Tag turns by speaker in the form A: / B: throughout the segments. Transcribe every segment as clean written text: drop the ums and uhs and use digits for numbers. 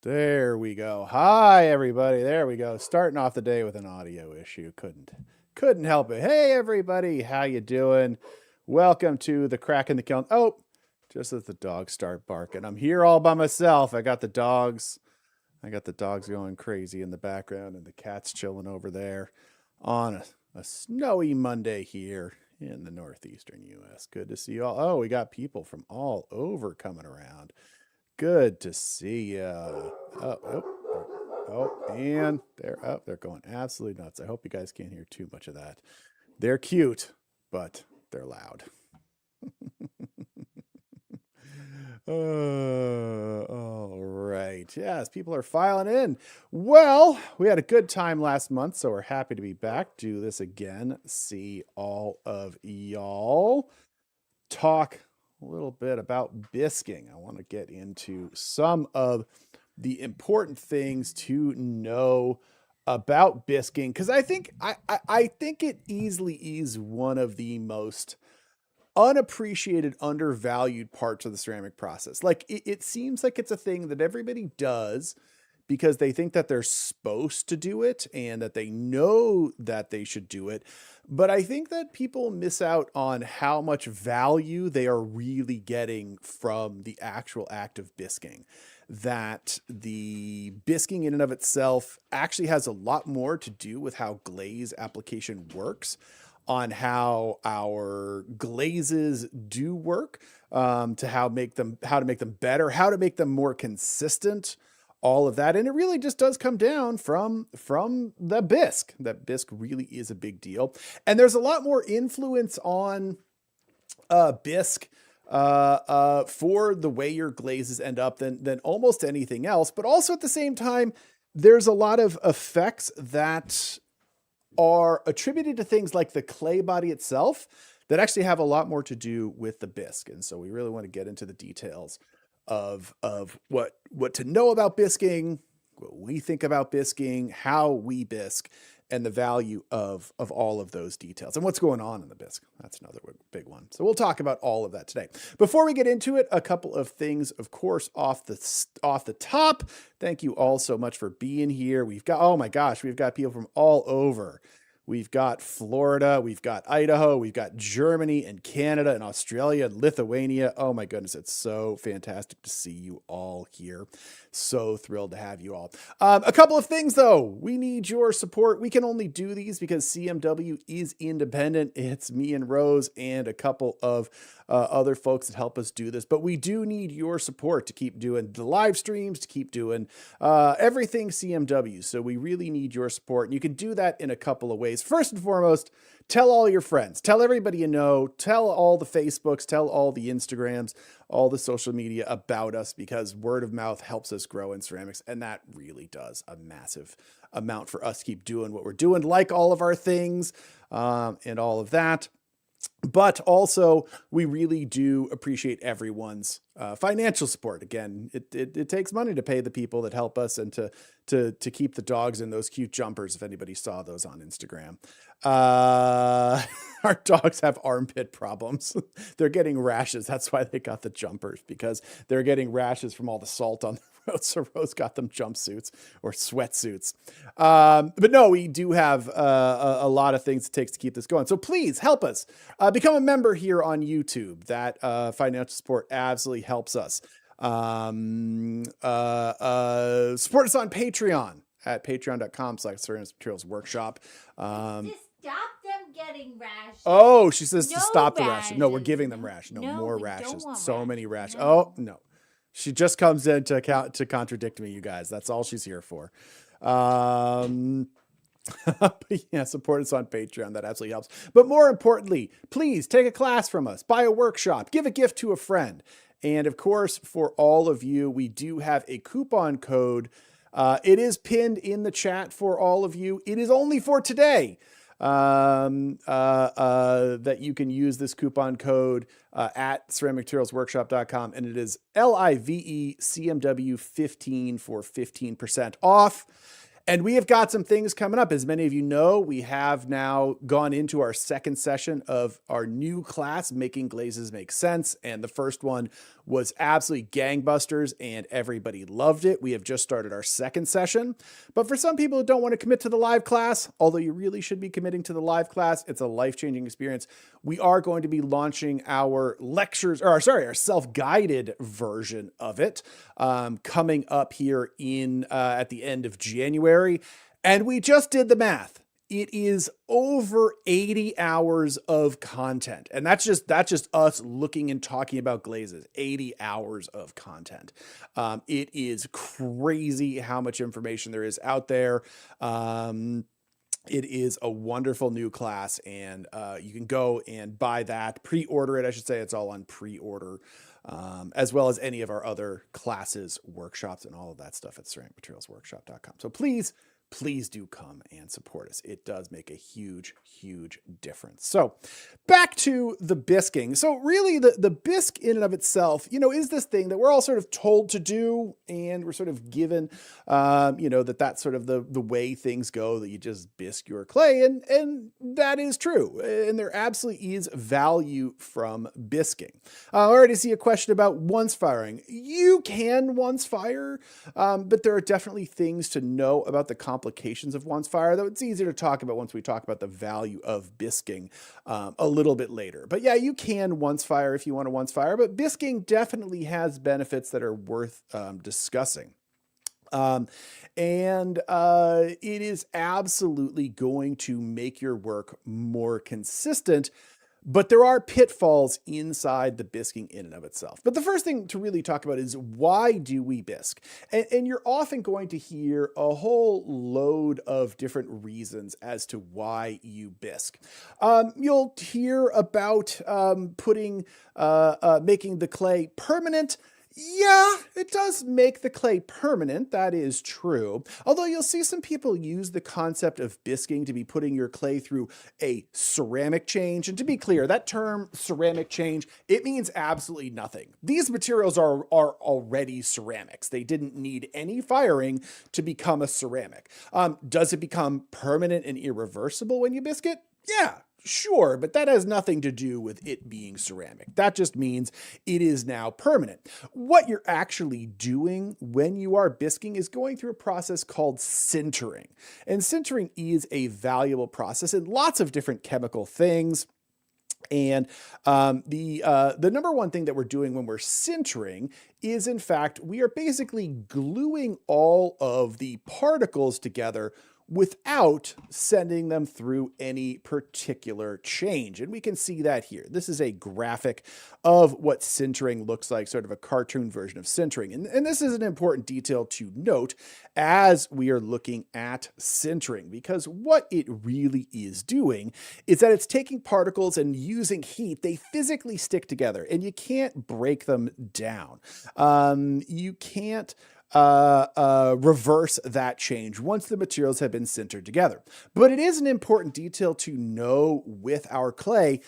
A: There we go. Hi, everybody. There we go. Starting off the day with an audio issue. Couldn't help it. Hey, everybody. How you doing? Welcome to the Crack in the Kiln. Oh, just as the dogs start barking. I'm here all by myself. I got the dogs going crazy in the background and the cat's chilling over there on a snowy Monday here in the northeastern U.S. Good to see you all. Oh, we got people from all over coming around. Good to see you. And they're going absolutely nuts. I hope you guys can't hear too much of that. They're cute, but they're loud. All right. Yes, people are filing in. Well, we had a good time last month, so we're happy to be back. Do this again. See all of y'all. Talk a little bit about bisquing. I want to get into some of the important things to know about bisquing, because I think it easily is one of the most unappreciated, undervalued parts of the ceramic process. Like it seems like it's a thing that everybody does because they think that they're supposed to do it and that they know that they should do it. But I think that people miss out on how much value they are really getting from the actual act of bisquing. That the bisquing in and of itself actually has a lot more to do with how glaze application works, on how our glazes do work, to how to make them better, how to make them more consistent, all of that. And it really just does come down from the bisque. That bisque really is a big deal. And there's a lot more influence on bisque for the way your glazes end up than almost anything else. But also at the same time, there's a lot of effects that are attributed to things like the clay body itself that actually have a lot more to do with the bisque. And so we really want to get into the details of what to know about bisquing, what we think about bisquing, how we bisque, and the value of all of those details and what's going on in the bisque. That's another big one. So we'll talk about all of that today. Before we get into it, a couple of things, of course, off the top. Thank you all so much for being here. We've got, oh my gosh, we've got people from all over. We've got Florida, we've got Idaho, we've got Germany and Canada and Australia and Lithuania. Oh my goodness, it's so fantastic to see you all here. So thrilled to have you all. A couple of things though. We need your support. We can only do these because CMW is independent. It's me and Rose and a couple of other folks that help us do this. But we do need your support to keep doing the live streams, to keep doing everything CMW. So we really need your support. And you can do that in a couple of ways. First and foremost, tell all your friends, tell everybody you know, tell all the Facebooks, tell all the Instagrams, all the social media about us, because word of mouth helps us grow in ceramics. And that really does a massive amount for us to keep doing what we're doing, like all of our things and all of that. But also, we really do appreciate everyone's financial support. Again, it takes money to pay the people that help us and to keep the dogs in those cute jumpers, if anybody saw those on Instagram. Our dogs have armpit problems. They're getting rashes. That's why they got the jumpers, because they're getting rashes from all the salt on the road. So Rose got them jumpsuits or sweatsuits. But no, we do have a lot of things it takes to keep this going. So please help us become a member here on YouTube. That financial support absolutely helps us. Support us on Patreon at patreon.com/ceramics materials workshop.
B: Stop them getting rashes.
A: Oh, she says
B: No
A: to stop the
B: rashes.
A: rashes. No, we're giving them rashes. No,
B: No,
A: more
B: we don't
A: rashes.
B: want
A: So
B: rashes.
A: many rashes.
B: No.
A: Oh, no. She just comes in to contradict me, you guys. That's all she's here for. But yeah, support us on Patreon. That absolutely helps. But more importantly, please take a class from us, buy a workshop, give a gift to a friend. And of course, for all of you, we do have a coupon code. It is pinned in the chat for all of you. It is only for today. That you can use this coupon code at ceramicmaterialsworkshop.com, and it is LIVECMW15 for 15% off. And we have got some things coming up. As many of you know, we have now gone into our second session of our new class, Making Glazes Make Sense. And the first one was absolutely gangbusters and everybody loved it. We have just started our second session. But for some people who don't want to commit to the live class, although you really should be committing to the live class, it's a life-changing experience. We are going to be launching our lectures, or sorry, our self-guided version of it coming up here in at the end of January. And we just did the math. It is over 80 hours of content. And that's just us looking and talking about glazes. 80 hours of content. It is crazy how much information there is out there. It is a wonderful new class, and you can go and buy that, pre-order it. I should say it's all on pre-order, as well as any of our other classes, workshops, and all of that stuff at ceramicmaterialsworkshop.com. So please do come and support us. It does make a huge, huge difference. So back to the bisquing. So really the bisque in and of itself, is this thing that we're all sort of told to do, and we're sort of given, that's sort of the way things go, that you just bisque your clay. And that is true. And there absolutely is value from bisquing. I already see a question about once firing. You can once fire, but there are definitely things to know about the complications of once fire, though it's easier to talk about once we talk about the value of bisquing a little bit later. But yeah, you can once fire if you want to once fire, but bisquing definitely has benefits that are worth discussing. It is absolutely going to make your work more consistent. But there are pitfalls inside the bisquing in and of itself. But the first thing to really talk about is, why do we bisque? And you're often going to hear a whole load of different reasons as to why you bisque. You'll hear about making the clay permanent. Yeah, it does make the clay permanent. That is true. Although you'll see some people use the concept of bisquing to be putting your clay through a ceramic change. And to be clear, that term ceramic change, it means absolutely nothing. These materials are already ceramics. They didn't need any firing to become a ceramic. Does it become permanent and irreversible when you bisque it? Yeah. Sure, but that has nothing to do with it being ceramic. That just means it is now permanent. What you're actually doing when you are bisquing is going through a process called sintering. And sintering is a valuable process in lots of different chemical things. And the number one thing that we're doing when we're sintering is, in fact, we are basically gluing all of the particles together without sending them through any particular change. And we can see that here. This is a graphic of what sintering looks like, sort of a cartoon version of sintering. And this is an important detail to note as we are looking at sintering, because what it really is doing is that it's taking particles and using heat. They physically stick together, and you can't break them down. You can't reverse that change once the materials have been sintered together. But it is an important detail to know with our clay,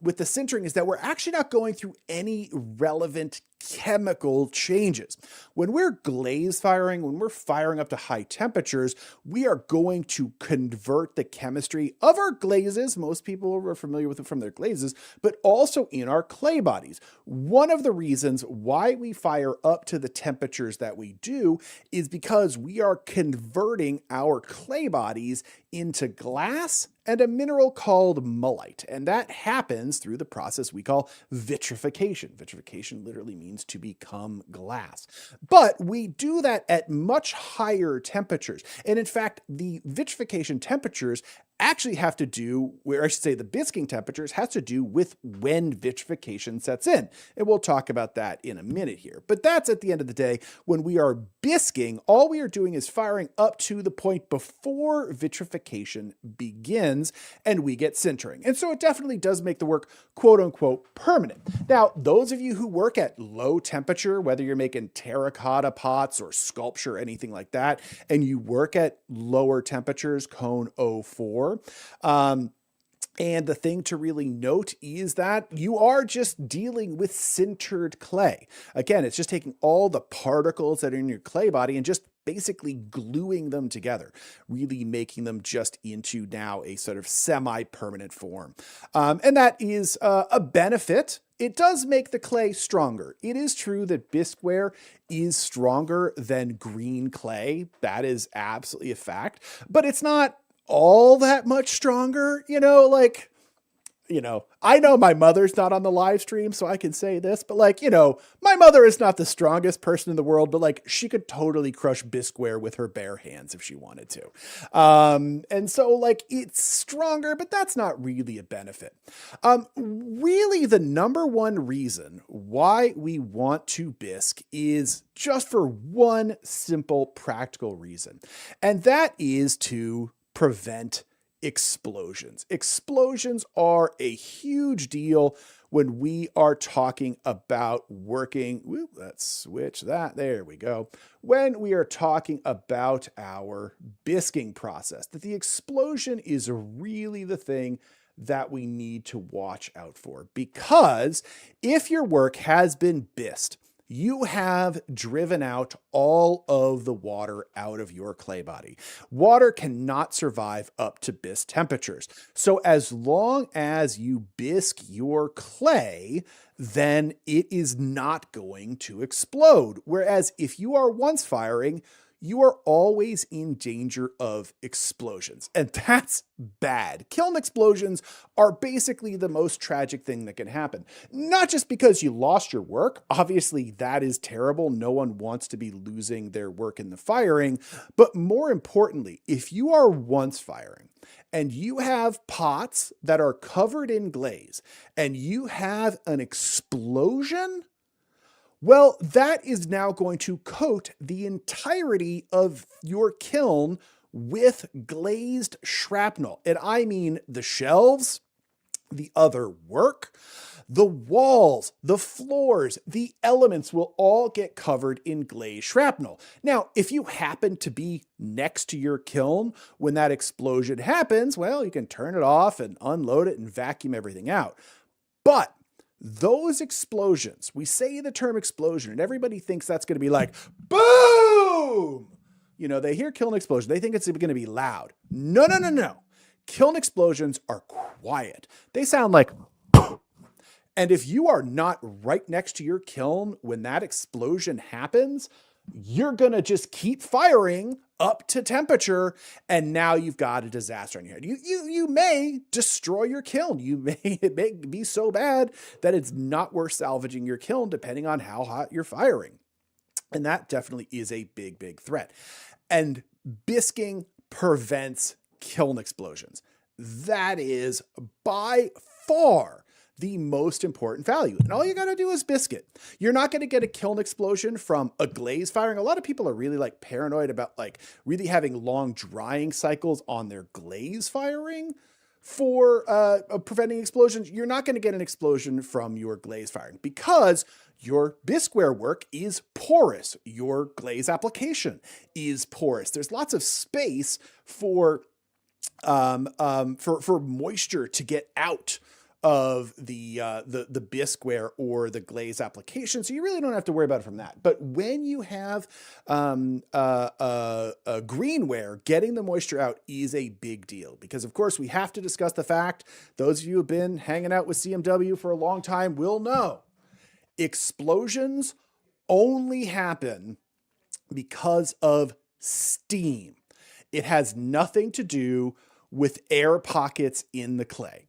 A: with the sintering, is that we're actually not going through any relevant chemical changes. When we're glaze firing, when we're firing up to high temperatures, we are going to convert the chemistry of our glazes. Most people are familiar with it from their glazes, but also in our clay bodies. One of the reasons why we fire up to the temperatures that we do is because we are converting our clay bodies into glass and a mineral called mullite. And that happens through the process we call vitrification. Vitrification literally means to become glass. But we do that at much higher temperatures. And in fact, the vitrification temperatures actually have to do, where I should say the bisquing temperatures has to do with when vitrification sets in. And we'll talk about that in a minute here. But that's, at the end of the day, when we are bisquing, all we are doing is firing up to the point before vitrification begins, and we get sintering. And so it definitely does make the work quote unquote permanent. Now, those of you who work at low temperature, whether you're making terracotta pots or sculpture, anything like that, and you work at lower temperatures, cone 04, and the thing to really note is that you are just dealing with sintered clay. Again, it's just taking all the particles that are in your clay body and just basically gluing them together, really making them just into now a sort of semi-permanent form. And that is a benefit. It does make the clay stronger. It is true that Bisqueware is stronger than green clay. That is absolutely a fact, but it's not all that much stronger, I know my mother's not on the live stream, so I can say this, but my mother is not the strongest person in the world, but she could totally crush Bisqueware with her bare hands if she wanted to. And so it's stronger, but that's not really a benefit. Really the number one reason why we want to bisque is just for one simple practical reason, and that is to prevent explosions. Explosions are a huge deal when we are talking about working. Let's switch that. There we go. When we are talking about our bisquing process, that the explosion is really the thing that we need to watch out for, because if your work has been bisqued, you have driven out all of the water out of your clay body. Water cannot survive up to bisque temperatures. So as long as you bisque your clay, then it is not going to explode. Whereas if you are once firing, you are always in danger of explosions, and that's bad. Kiln explosions are basically the most tragic thing that can happen. Not just because you lost your work, obviously that is terrible. No one wants to be losing their work in the firing, but more importantly, if you are once firing and you have pots that are covered in glaze and you have an explosion, well, that is now going to coat the entirety of your kiln with glazed shrapnel. And I mean the shelves, the other work, the walls, the floors, the elements will all get covered in glazed shrapnel. Now, if you happen to be next to your kiln when that explosion happens, well, you can turn it off and unload it and vacuum everything out. But those explosions, we say the term explosion, and everybody thinks that's going to be like, boom! They hear kiln explosion. They think it's going to be loud. No. Kiln explosions are quiet. They sound like, and if you are not right next to your kiln when that explosion happens, you're going to just keep firing up to temperature, and now you've got a disaster on your head. You may destroy your kiln. It may be so bad that it's not worth salvaging your kiln, depending on how hot you're firing. And that definitely is a big, big threat. And bisquing prevents kiln explosions. That is by far the most important value. And all you got to do is bisque it. You're not going to get a kiln explosion from a glaze firing. A lot of people are really paranoid about really having long drying cycles on their glaze firing for preventing explosions. You're not going to get an explosion from your glaze firing because your Bisqueware work is porous. Your glaze application is porous. There's lots of space for moisture to get out of the Bisqueware or the glaze application. So you really don't have to worry about it from that. But when you have a greenware, getting the moisture out is a big deal, because of course we have to discuss the fact, those of you who have been hanging out with CMW for a long time will know, explosions only happen because of steam. It has nothing to do with air pockets in the clay.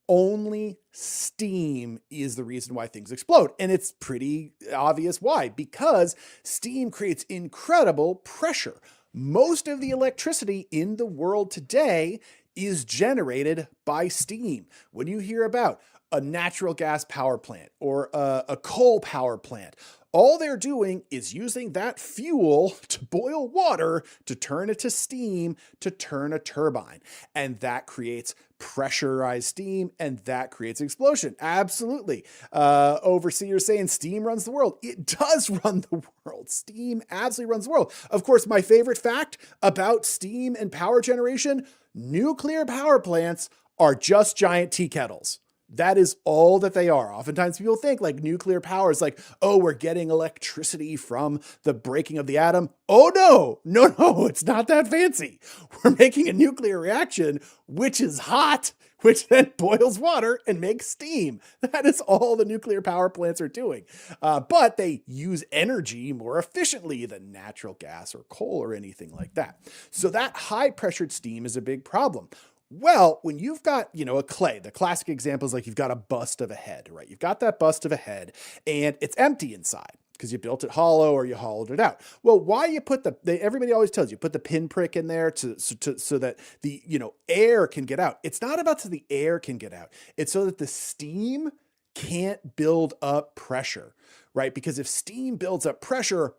A: Only steam is the reason why things explode. And it's pretty obvious why, because steam creates incredible pressure. Most of the electricity in the world today is generated by steam. When you hear about a natural gas power plant or a coal power plant, all they're doing is using that fuel to boil water to turn it to steam to turn a turbine. And that creates pressurized steam, and that creates explosion. Absolutely. Overseer saying steam runs the world. It does run the world. Steam absolutely runs the world. Of course, my favorite fact about steam and power generation, nuclear power plants are just giant tea kettles. That is all that they are. Oftentimes people think like nuclear power is like, oh, we're getting electricity from the breaking of the atom. Oh, no, it's not that fancy. We're making a nuclear reaction, which is hot, which then boils water and makes steam. That is all the nuclear power plants are doing. But they use energy more efficiently than natural gas or coal or anything like that. So that high pressured steam is a big problem. Well, when you've got, a clay, the classic example is like you've got a bust of a head, right? You've got that bust of a head and it's empty inside because you built it hollow or you hollowed it out. Well, why you put everybody always tells you, put the pinprick in there so that the, air can get out. It's not about so the air can get out. It's so that the steam can't build up pressure, right? Because if steam builds up pressure,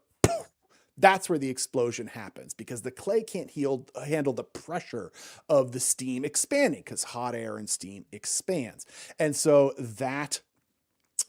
A: that's where the explosion happens because the clay can't handle the pressure of the steam expanding because hot air and steam expands. And so that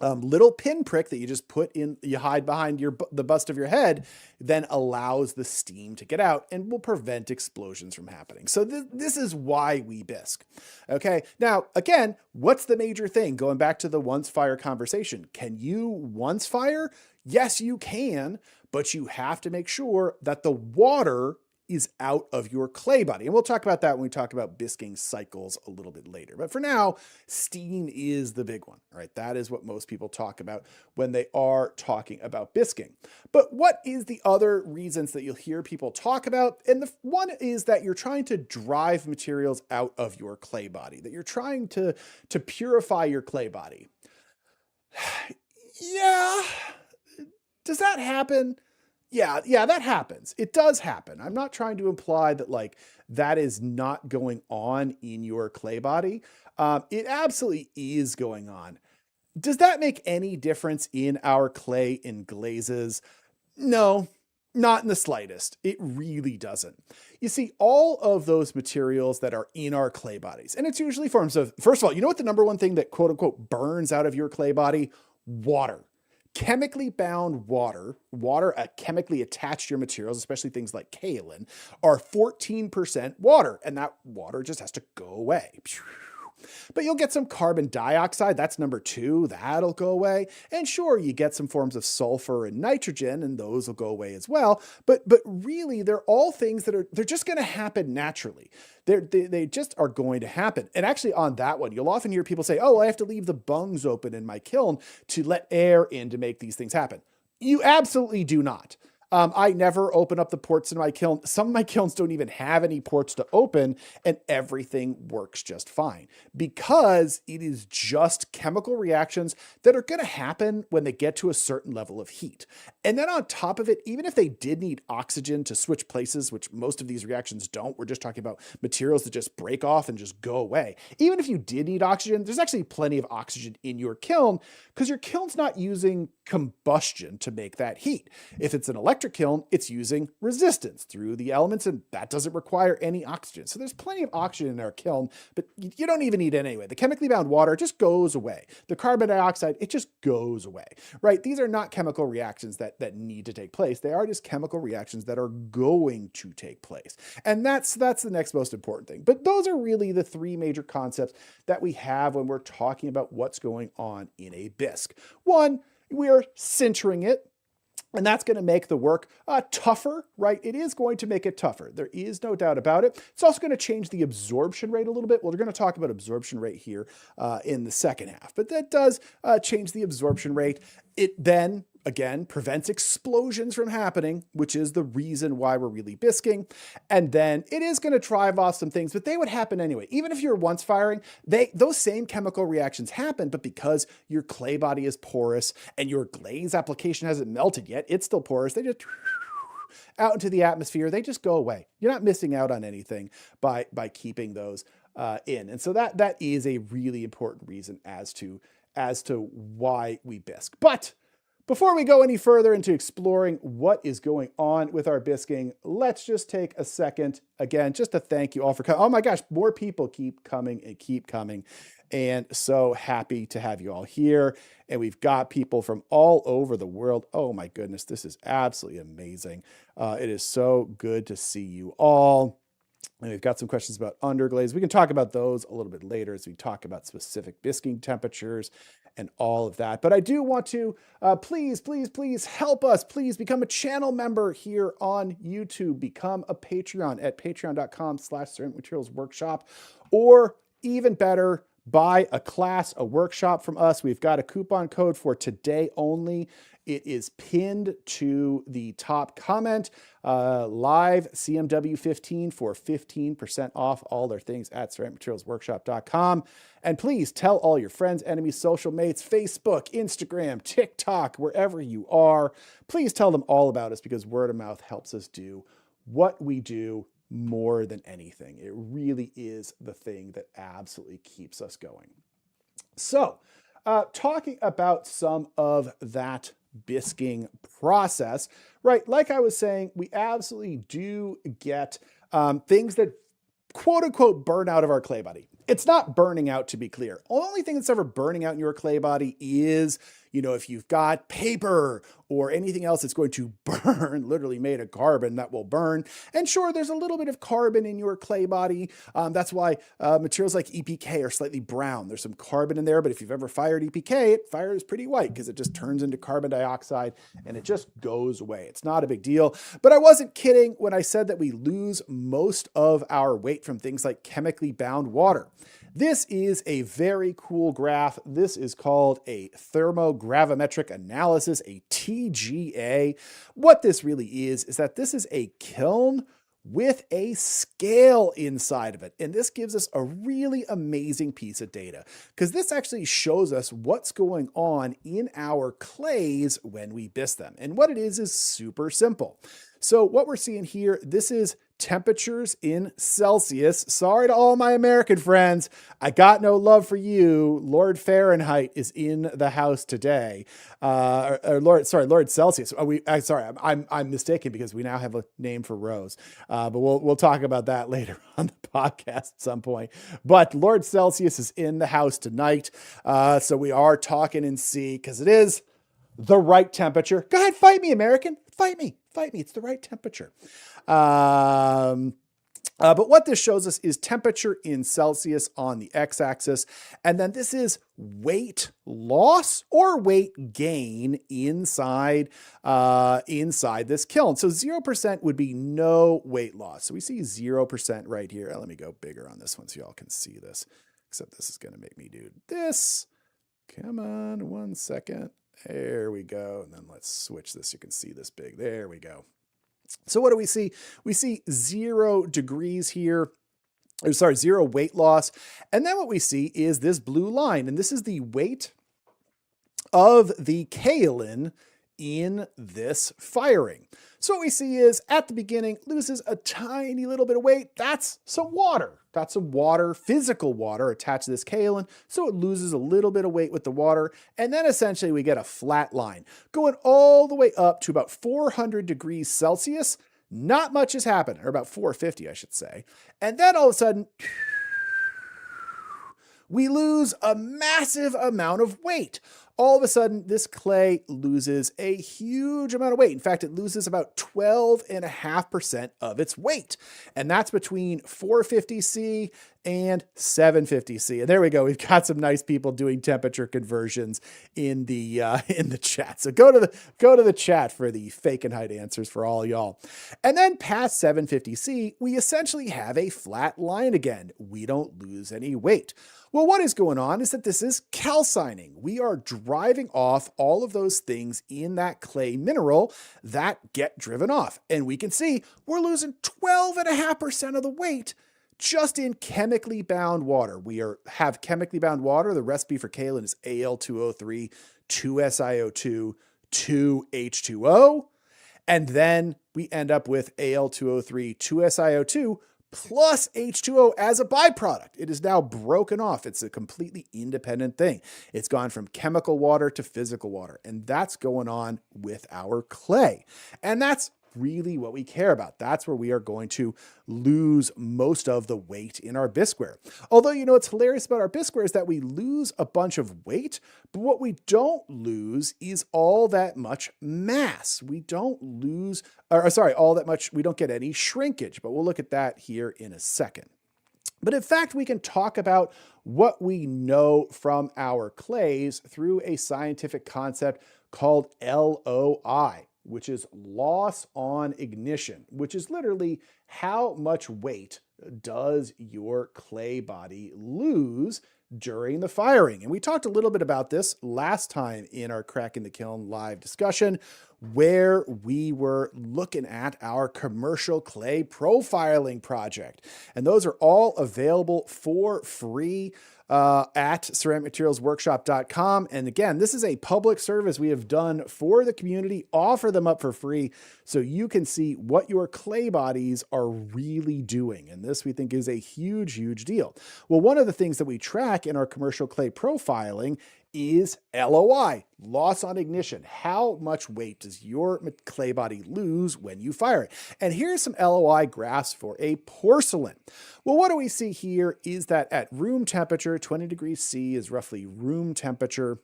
A: little pinprick that you just you hide behind the bust of your head, then allows the steam to get out and will prevent explosions from happening. So this is why we bisque. Okay. Now, again, what's the major thing? Going back to the once fire conversation. Can you once fire? Yes, you can, but you have to make sure that the water is out of your clay body. And we'll talk about that when we talk about bisquing cycles a little bit later. But for now, steam is the big one, right? That is what most people talk about when they are talking about bisquing. But what is the other reasons that you'll hear people talk about? And the one is that you're trying to drive materials out of your clay body, that you're trying to purify your clay body. Yeah. Does that happen? Yeah, that happens. It does happen. I'm not trying to imply that like that is not going on in your clay body. It absolutely is going on. Does that make any difference in our clay and glazes? No, not in the slightest. It really doesn't. You see, all of those materials that are in our clay bodies, and it's usually forms of, first of all, you know what the number one thing that quote unquote burns out of your clay body? Water. Chemically bound water chemically attached to your materials, especially things like kaolin, are 14% water, and that water just has to go away. But you'll get some carbon dioxide. That's number 2. That'll go away. And sure, you get some forms of sulfur and nitrogen, and those will go away as well. But really, they're all things that they're just going to happen naturally. They just are going to happen. And actually on that one, you'll often hear people say, oh, I have to leave the bungs open in my kiln to let air in to make these things happen. You absolutely do not. I never open up the ports in my kiln. Some of my kilns don't even have any ports to open, and everything works just fine because it is just chemical reactions that are going to happen when they get to a certain level of heat. And then on top of it, even if they did need oxygen to switch places, which most of these reactions don't, we're just talking about materials that just break off and just go away. Even if you did need oxygen, there's actually plenty of oxygen in your kiln because your kiln's not using combustion to make that heat. If it's an electric kiln, it's using resistance through the elements, and that doesn't require any oxygen. So there's plenty of oxygen in our kiln, but you don't even need it anyway. The chemically bound water just goes away. The carbon dioxide, it just goes away, right? These are not chemical reactions that need to take place. They are just chemical reactions that are going to take place. And that's the next most important thing. But those are really the 3 major concepts that we have when we're talking about what's going on in a bisque. One, we are sintering it, and that's going to make the work tougher, right? It is going to make it tougher. There is no doubt about it. It's also going to change the absorption rate a little bit. Well, we're going to talk about absorption rate here in the second half, but that does change the absorption rate. It then, again, prevents explosions from happening, which is the reason why we're really bisquing. And then it is going to drive off some things, but they would happen anyway. Even if you're once firing, those same chemical reactions happen, but because your clay body is porous and your glaze application hasn't melted yet, it's still porous. They just out into the atmosphere. They just go away. You're not missing out on anything by keeping those in. And so that is a really important reason as to why we bisque. But before we go any further into exploring what is going on with our bisquing, let's just take a second, again, just to thank you all for coming. Oh my gosh, more people keep coming and keep coming. And so happy to have you all here. And we've got people from all over the world. Oh my goodness, this is absolutely amazing. It is so good to see you all. And we've got some questions about underglaze. We can talk about those a little bit later as we talk about specific bisquing temperatures and all of that. But I do want to please help us. Please become a channel member here on YouTube. Become a Patreon at patreon.com/ceramic materials workshop, or even better, buy a class, a workshop from us. We've got a coupon code for today only. It is pinned to the top comment. Live CMW15 for 15% off all their things at ceramicmaterialsworkshop.com. And please tell all your friends, enemies, social mates, Facebook, Instagram, TikTok, wherever you are. Please tell them all about us, because word of mouth helps us do what we do more than anything. It really is the thing that absolutely keeps us going. So, talking about some of that bisquing process, right? Like I was saying, we absolutely do get things that quote unquote burn out of our clay body. It's not burning out, to be clear. Only thing that's ever burning out in your clay body is, if you've got paper or anything else that's going to burn, literally made of carbon that will burn. And sure, there's a little bit of carbon in your clay body. That's why materials like EPK are slightly brown. There's some carbon in there, but if you've ever fired EPK, it fires pretty white because it just turns into carbon dioxide and it just goes away. It's not a big deal. But I wasn't kidding when I said that we lose most of our weight from things like chemically bound water. This is a very cool graph. This is called a thermogravimetric analysis, a TGA. What this really is that this is a kiln with a scale inside of it. And this gives us a really amazing piece of data, because this actually shows us what's going on in our clays when we bisque them. And what it is super simple. So what we're seeing here, this is temperatures in Celsius. Sorry to all my American friends. I got no love for you. Lord Fahrenheit is in the house today. Lord Celsius. I'm mistaken, because we now have a name for Rose. But we'll talk about that later on the podcast at some point. But Lord Celsius is in the house tonight. So we are talking in C, because it is the right temperature. Go ahead, fight me, American. Fight me. It's the right temperature. But what this shows us is temperature in Celsius on the x-axis. And then this is weight loss or weight gain inside this kiln. So 0% would be no weight loss. So we see 0% right here. Let me go bigger on this one so y'all can see this. Except this is going to make me do this. Come on, 1 second. There we go. And then let's switch this. You can see this big. There we go. So what do we see? We see 0 degrees here. 0 weight loss. And then what we see is this blue line. And this is the weight of the kaolin in this firing. So what we see is at the beginning, loses a tiny little bit of weight. That's some water. That's some water, physical water attached to this kaolin. So it loses a little bit of weight with the water. And then essentially we get a flat line going all the way up to about 400 degrees Celsius. Not much has happened, or about 450, I should say. And then all of a sudden, we lose a massive amount of weight. All of a sudden, this clay loses a huge amount of weight. In fact, it loses about 12.5% of its weight. And that's between 450C and 750C. And there we go. We've got some nice people doing temperature conversions in the chat. So go to the chat for the Fahrenheit answers for all y'all. And then past 750C, we essentially have a flat line again. We don't lose any weight. Well, what is going on is that this is calcining. We are driving off all of those things in that clay mineral that get driven off. And we can see we're losing 12.5% of the weight just in chemically bound water. We have chemically bound water. The recipe for kaolin is Al2O3, 2SiO2, 2H2O. And then we end up with Al2O3, 2SiO2, plus H2O as a byproduct. It is now broken off. It's a completely independent thing. It's gone from chemical water to physical water. And that's going on with our clay. And that's really what we care about. That's where we are going to lose most of the weight in our bisqueware. Although, you know, what's hilarious about our bisqueware is that we lose a bunch of weight, but what we don't lose is all that much mass. We don't lose, or sorry, all that much, we don't get any shrinkage, but we'll look at that here in a second. But in fact, we can talk about what we know from our clays through a scientific concept called LOI, which is loss on ignition, which is literally how much weight does your clay body lose during the firing. And we talked a little bit about this last time in our Cracking the Kiln live discussion, where we were looking at our commercial clay profiling project. And those are all available for free at ceramicmaterialsworkshop.com. And again, this is a public service we have done for the community, offer them up for free so you can see what your clay bodies are really doing. And this we think is a huge, huge deal. Well, one of the things that we track in our commercial clay profiling is LOI, loss on ignition. How much weight does your clay body lose when you fire it? And here's some LOI graphs for a porcelain. Well, what do we see here is that at room temperature, 20 degrees C is roughly room temperature.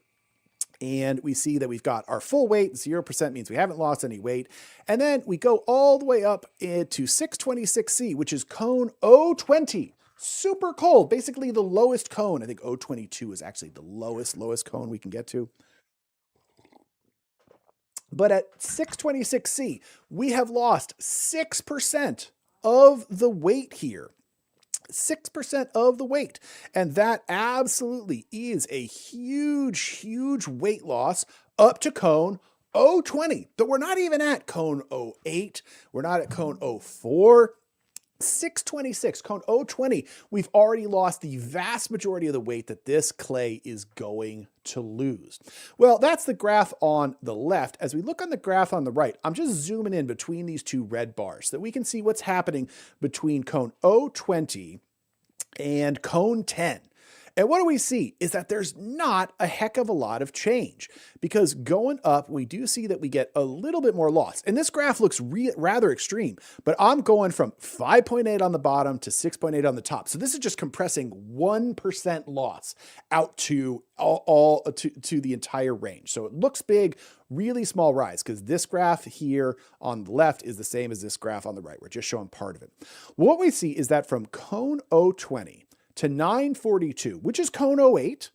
A: And we see that we've got our full weight, 0% means we haven't lost any weight. And then we go all the way up to 626C, which is cone 020. Super cold, basically the lowest cone. I think 022 is actually the lowest cone we can get to. But at 626C, we have lost 6% of the weight here. 6% of the weight. And that absolutely is a huge, huge weight loss up to cone 020. But we're not even at cone 08. We're not at cone 04. 626, cone 020, we've already lost the vast majority of the weight that this clay is going to lose. Well, that's the graph on the left. As we look on the graph on the right, I'm just zooming in between these two red bars so that we can see what's happening between cone 020 and cone 10. And what do we see is that there's not a heck of a lot of change, because going up, we do see that we get a little bit more loss. And this graph looks rather extreme, but I'm going from 5.8 on the bottom to 6.8 on the top. So this is just compressing 1% loss out to to the entire range. So it looks big, really small rise, because this graph here on the left is the same as this graph on the right. We're just showing part of it. What we see is that from cone 020 to 942, which is cone 08,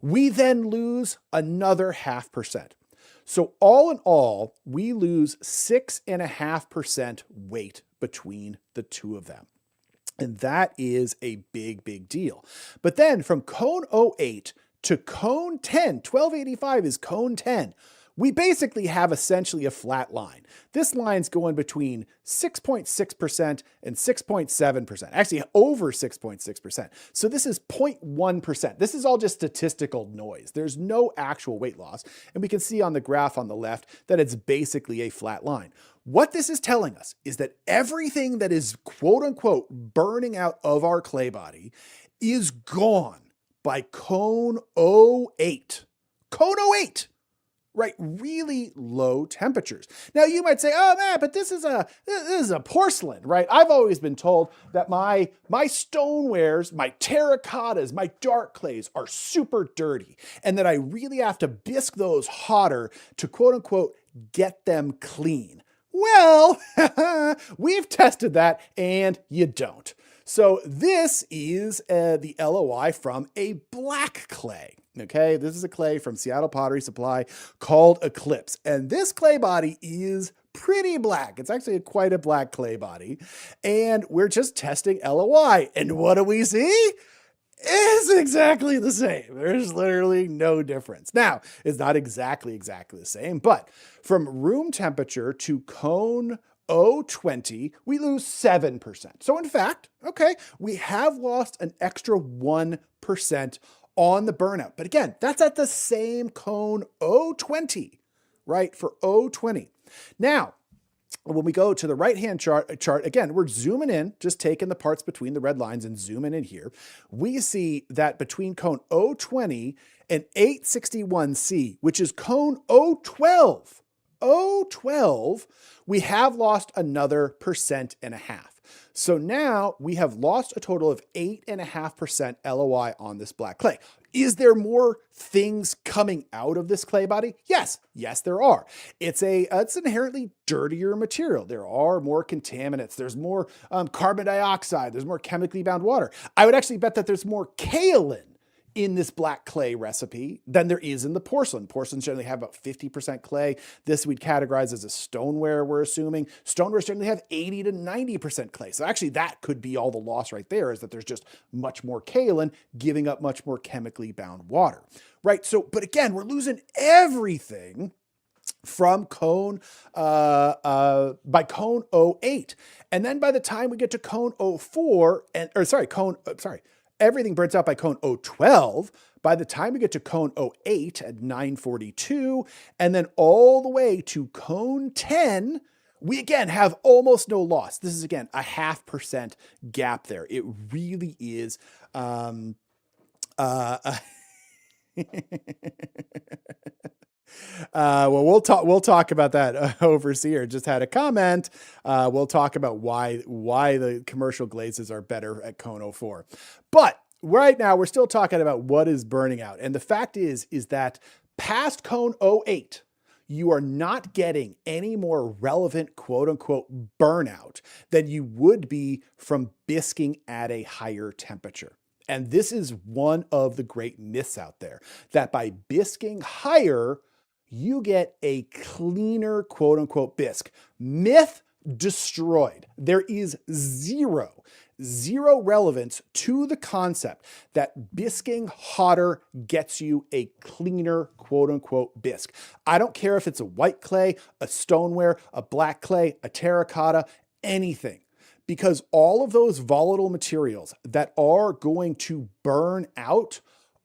A: we then lose another 0.5%. So all in all, we lose 6.5% weight between the two of them. And that is a big, big deal. But then from cone 08 to cone 10, 1285 is cone 10. We basically have essentially a flat line. This line's going between 6.6% and 6.7%, actually over 6.6%. So this is 0.1%. This is all just statistical noise. There's no actual weight loss. And we can see on the graph on the left that it's basically a flat line. What this is telling us is that everything that is quote unquote burning out of our clay body is gone by cone 08. Cone 08! Right, really low temperatures. Now you might say, oh man, but this is a porcelain, right? I've always been told that my stonewares, my terracottas, my dark clays are super dirty, and that I really have to bisque those hotter to quote unquote get them clean. Well, we've tested that and you don't. So this is the LOI from a black clay. Okay, this is a clay from Seattle Pottery Supply called Eclipse. And this clay body is pretty black. It's actually quite a black clay body. And we're just testing LOI. And what do we see? It's exactly the same. There's literally no difference. Now, it's not exactly the same, but from room temperature to cone 020, we lose 7%. So in fact, okay, we have lost an extra 1% on the burnout. But again, that's at the same cone 020, right? For 020. Now, when we go to the right-hand chart, again, we're zooming in, just taking the parts between the red lines and zooming in here. We see that between cone 020 and 861C, which is cone 012, 012, we have lost another 1.5%. So now we have lost a total of 8.5% LOI on this black clay. Is there more things coming out of this clay body? Yes, there are. It's an inherently dirtier material. There are more contaminants. There's more carbon dioxide. There's more chemically bound water. I would actually bet that there's more kaolin in this black clay recipe than there is in the porcelain. Porcelains generally have about 50% clay. This we'd categorize as a stoneware, we're assuming. Stonewares generally have 80 to 90% clay. So actually that could be all the loss right there, is that there's just much more kaolin giving up much more chemically bound water, right? So, but again, we're losing everything from cone, by cone 08. And then by the time we get to cone 04, everything burns out by cone 012. By the time we get to cone 08 at 942, and then all the way to cone 10, we again have almost no loss. This is again a 0.5% gap there. It really is. Well, we'll talk about that. Overseer just had a comment. We'll talk about why the commercial glazes are better at cone 04. But right now we're still talking about what is burning out. And the fact is that past cone 08, you are not getting any more relevant quote unquote burnout than you would be from bisquing at a higher temperature. And this is one of the great myths out there, that by bisquing higher, you get a cleaner quote unquote bisque. Myth destroyed. There is zero relevance to the concept that bisquing hotter gets you a cleaner quote unquote bisque. I don't care if it's a white clay, a stoneware, a black clay, a terracotta, anything. Because all of those volatile materials that are going to burn out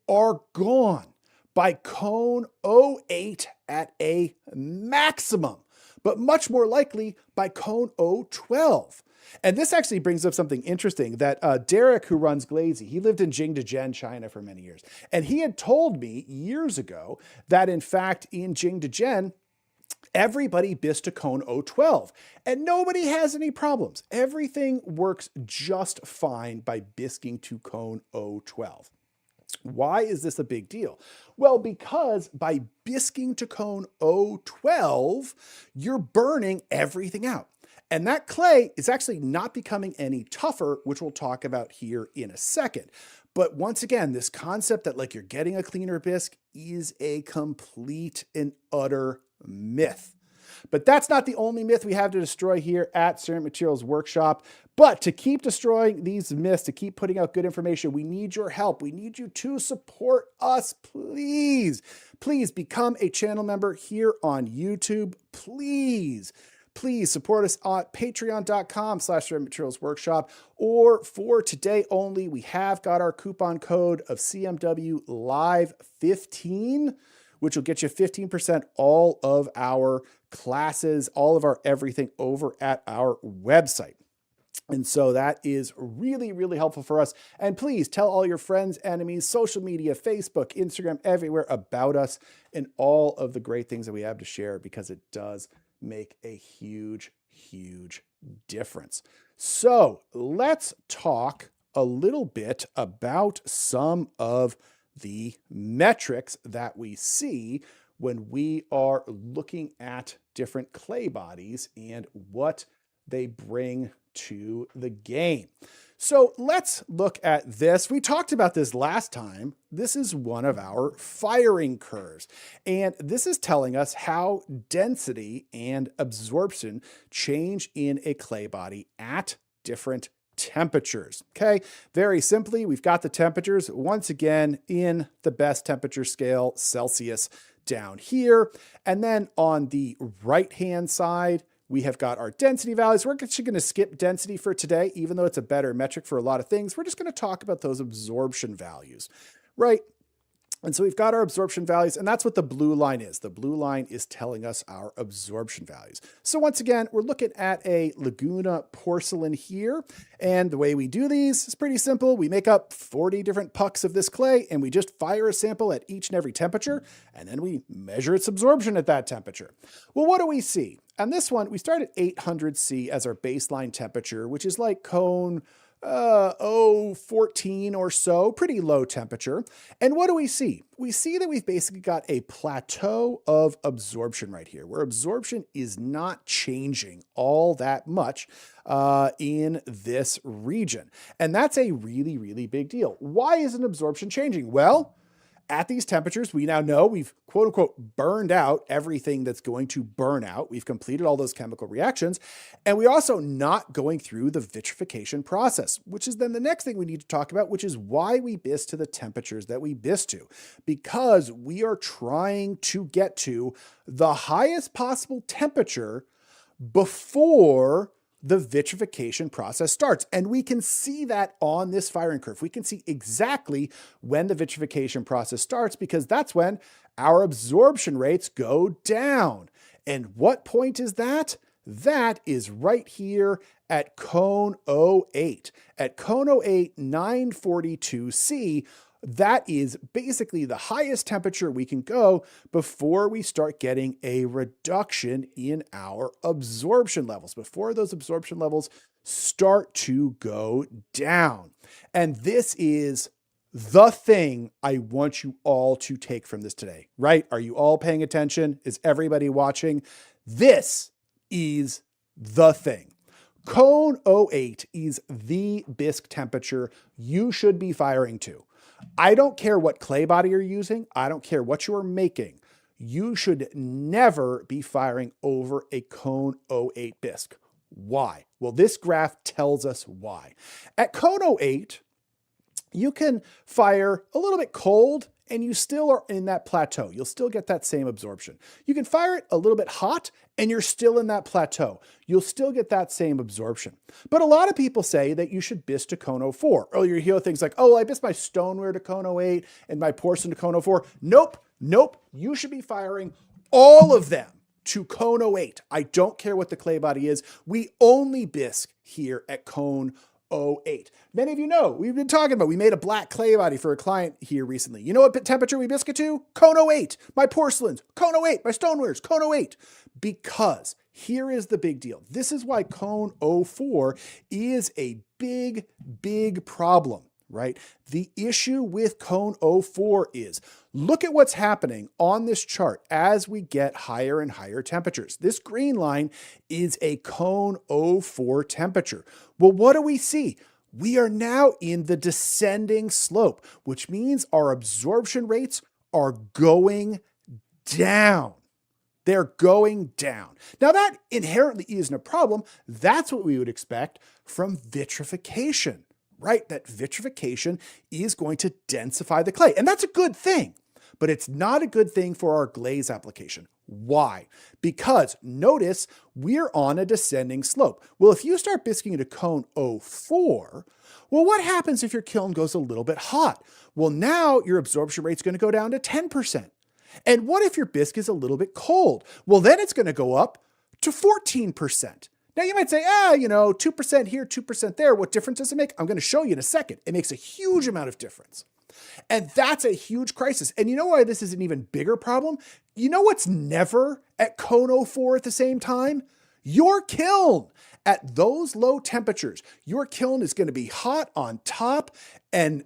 A: are gone by cone 08 at a maximum, but much more likely by cone 012. And this actually brings up something interesting that Derek, who runs Glazy, he lived in Jingdezhen, China for many years. And he had told me years ago that in fact in Jingdezhen, everybody bisqued to cone 012 and nobody has any problems. Everything works just fine by bisquing to cone 012. Why is this a big deal? Well, because by bisquing to cone 012, you're burning everything out. And that clay is actually not becoming any tougher, which we'll talk about here in a second. But once again, this concept that like you're getting a cleaner bisque is a complete and utter myth. But that's not the only myth we have to destroy here at Ceramic Materials Workshop. But to keep destroying these myths, to keep putting out good information, we need your help. We need you to support us, please. Please become a channel member here on YouTube. Please support us at patreon.com/Ceramic Materials Workshop. Or for today only, we have got our coupon code of CMW Live 15, which will get you 15% all of our classes, all of our everything over at our website. And so that is really, really helpful for us. And please tell all your friends, enemies, social media, Facebook, Instagram, everywhere about us and all of the great things that we have to share, because it does make a huge, huge difference. So let's talk a little bit about some of the metrics that we see when we are looking at different clay bodies and what they bring to the game. So let's look at this. We talked about this last time. This is one of our firing curves, and this is telling us how density and absorption change in a clay body at different temperatures. Okay, very simply, we've got the temperatures once again in the best temperature scale, Celsius, down here. And then on the right-hand side, we have got our density values. We're actually going to skip density for today, even though it's a better metric for a lot of things. We're just going to talk about those absorption values, right? And so we've got our absorption values, and that's what the blue line is. The blue line is telling us our absorption values. So once again, we're looking at a Laguna porcelain here. And the way we do these is pretty simple. We make up 40 different pucks of this clay, and we just fire a sample at each and every temperature, and then we measure its absorption at that temperature. Well, what do we see? On this one, we start at 800 C as our baseline temperature, which is like cone 14 or so, pretty low temperature. And what do we see? We see that we've basically got a plateau of absorption right here, where absorption is not changing all that much in this region. And that's a really, really big deal. Why isn't absorption changing? Well, at these temperatures, we now know we've quote unquote burned out everything that's going to burn out. We've completed all those chemical reactions, and we're also not going through the vitrification process, which is then the next thing we need to talk about, which is why we bisque to the temperatures that we bisque to, because we are trying to get to the highest possible temperature before the vitrification process starts. And we can see that on this firing curve. We can see exactly when the vitrification process starts, because that's when our absorption rates go down. And what point is that? That is right here at cone 08. At cone 08, 942 C, that is basically the highest temperature we can go before we start getting a reduction in our absorption levels, before those absorption levels start to go down. And this is the thing I want you all to take from this today, right? Are you all paying attention? Is everybody watching? This is the thing. Cone 08 is the bisque temperature you should be firing to. I don't care what clay body you're using. I don't care what you're making. You should never be firing over a cone 08 bisque. Why? Well, this graph tells us why. At cone 08, you can fire a little bit cold and you still are in that plateau. You'll still get that same absorption. You can fire it a little bit hot and you're still in that plateau. You'll still get that same absorption. But a lot of people say that you should bisque to cone 04. Or you hear things like, oh, I bisque my stoneware to cone 08 and my porcelain to cone 04. Nope. You should be firing all of them to cone 08. I don't care what the clay body is. We only bisque here at cone 08. Many of you know, we've been talking about, we made a black clay body for a client here recently. You know what temperature we bisque it to? Cone 08. My porcelains, cone 08. My stonewares, cone 08. Because here is the big deal. This is why cone 04 is a big, big problem, right? The issue with cone 04 is, look at what's happening on this chart as we get higher and higher temperatures. This green line is a cone 04 temperature. Well, what do we see? We are now in the descending slope, which means our absorption rates are going down. They're going down. Now that inherently isn't a problem. That's what we would expect from vitrification, right? That vitrification is going to densify the clay. And that's a good thing, but it's not a good thing for our glaze application. Why? Because notice we're on a descending slope. Well, if you start bisquing to cone 04, well, what happens if your kiln goes a little bit hot? Well, now your absorption rate's going to go down to 10%. And what if your bisque is a little bit cold? Well, then it's going to go up to 14%. Now you might say, 2% here, 2% there. What difference does it make? I'm going to show you in a second. It makes a huge amount of difference. And that's a huge crisis. And you know why this is an even bigger problem? You know what's never at cone 04 at the same time? Your kiln. At those low temperatures, your kiln is going to be hot on top and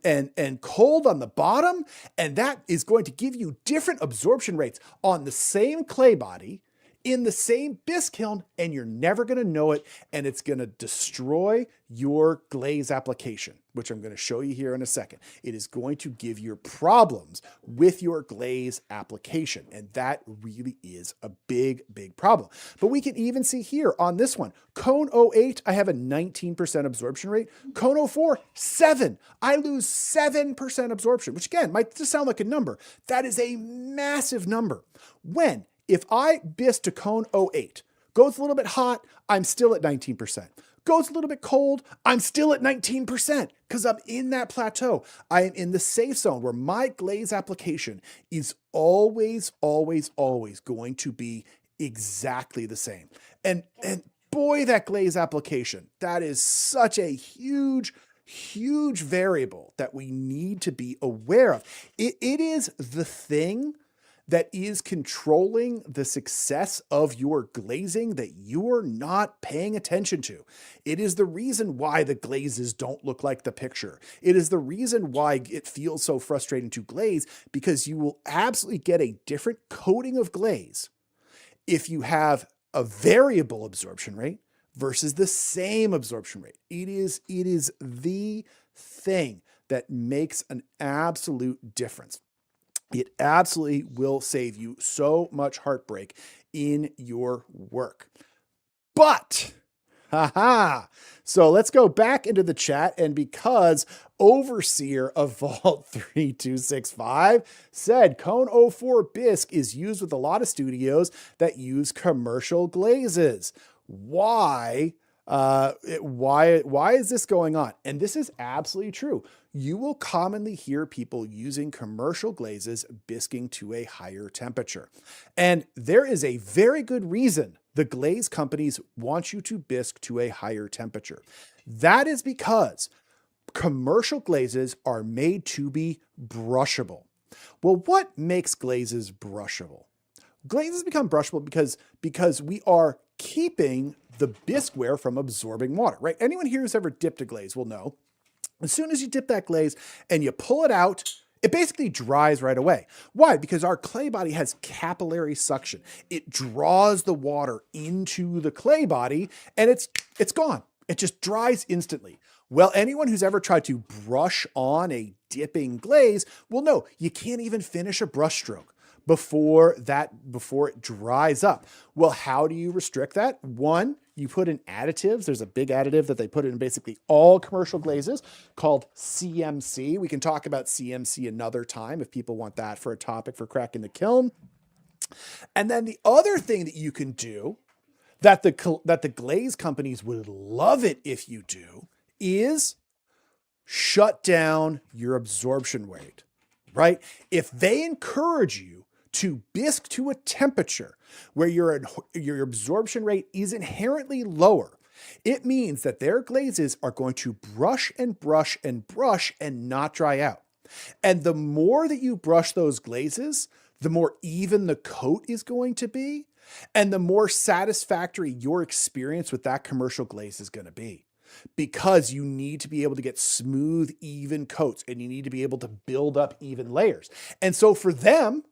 A: cold on the bottom. And that is going to give you different absorption rates on the same clay body in the same bisque kiln, and you're never going to know it, and it's going to destroy your glaze application, which I'm going to show you here in a second. It is going to give you problems with your glaze application, and that really is a big, big problem. But we can even see here on this one, cone 08, I have a 19% absorption rate. Cone 04, 7. I lose 7% absorption, which again, might just sound like a number. That is a massive number. If I bisque to cone 08, goes a little bit hot, I'm still at 19%. goes a little bit cold, I'm still at 19% because I'm in that plateau. I am in the safe zone where my glaze application is always, always, always going to be exactly the same. And boy, that glaze application, that is such a huge variable that we need to be aware of. It is the thing that is controlling the success of your glazing that you're not paying attention to. It is the reason why the glazes don't look like the picture. It is the reason why it feels so frustrating to glaze, because you will absolutely get a different coating of glaze if you have a variable absorption rate versus the same absorption rate. It is the thing that makes an absolute difference. It absolutely will save you so much heartbreak in your work. But, so let's go back into the chat, and because Overseer of Vault 3265 said Cone 04 Bisque is used with a lot of studios that use commercial glazes. Why is this going on? And this is absolutely true. You will commonly hear people using commercial glazes bisquing to a higher temperature. And there is a very good reason the glaze companies want you to bisque to a higher temperature. That is because commercial glazes are made to be brushable. Well, what makes glazes brushable? Glazes become brushable because we are keeping the bisqueware from absorbing water, right? Anyone here who's ever dipped a glaze will know, as soon as you dip that glaze and you pull it out, it basically dries right away. Why? Because our clay body has capillary suction. It draws the water into the clay body and it's gone. It just dries instantly. Well, anyone who's ever tried to brush on a dipping glaze will know you can't even finish a brush stroke before it dries up. Well, how do you restrict that? One, you put in additives. There's a big additive that they put in basically all commercial glazes called CMC. We can talk about CMC another time if people want that for a topic for cracking the kiln. And then the other thing that you can do that the glaze companies would love it if you do is shut down your absorption rate, right? If they encourage you to bisque to a temperature where your absorption rate is inherently lower, it means that their glazes are going to brush and brush and brush and not dry out. And the more that you brush those glazes, the more even the coat is going to be, and the more satisfactory your experience with that commercial glaze is going to be. Because you need to be able to get smooth, even coats, and you need to be able to build up even layers. And so for them,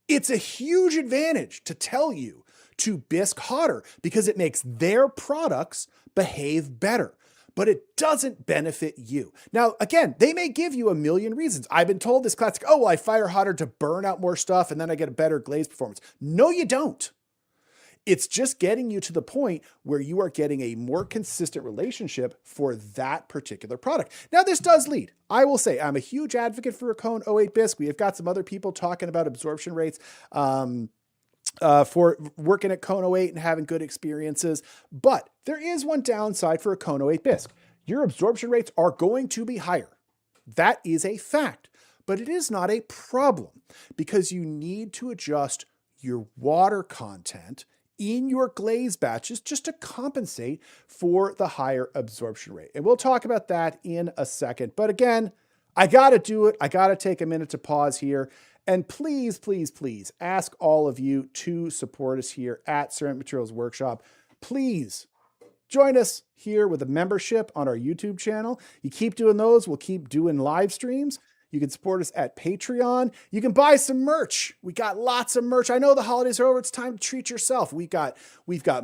A: it's a huge advantage to tell you to bisque hotter because it makes their products behave better, but it doesn't benefit you. Now, again, they may give you a million reasons. I've been told this classic, oh, well, I fire hotter to burn out more stuff and then I get a better glaze performance. No, you don't. It's just getting you to the point where you are getting a more consistent relationship for that particular product. Now, this does lead. I will say I'm a huge advocate for a Cone 08 Bisque. We have got some other people talking about absorption rates for working at Cone 08 and having good experiences. But there is one downside for a Cone 08 Bisque. Your absorption rates are going to be higher. That is a fact, but it is not a problem because you need to adjust your water content in your glaze batches just to compensate for the higher absorption rate. And we'll talk about that in a second. But again, I got to do it. I got to take a minute to pause here. And please, please, please ask all of you to support us here at Ceramic Materials Workshop. Please join us here with a membership on our YouTube channel. You keep doing those, we'll keep doing live streams. You can support us at Patreon. You can buy some merch. We got lots of merch. I know the holidays are over. It's time to treat yourself. We've got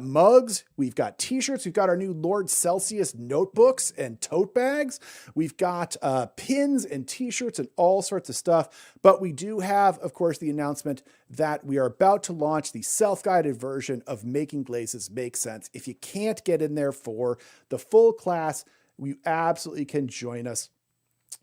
A: mugs. We've got t-shirts. We've got our new Lord Celsius notebooks and tote bags. We've got pins and t-shirts and all sorts of stuff. But we do have, of course, the announcement that we are about to launch the self-guided version of Making Glazes Make Sense. If you can't get in there for the full class, you absolutely can join us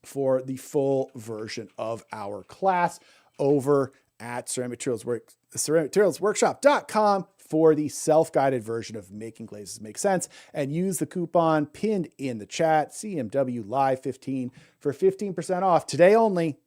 A: for the full version of our class over at ceramicmaterialsworkshop.com for the self-guided version of Making Glazes Make Sense, and use the coupon pinned in the chat, CMW Live 15, for 15% off today only.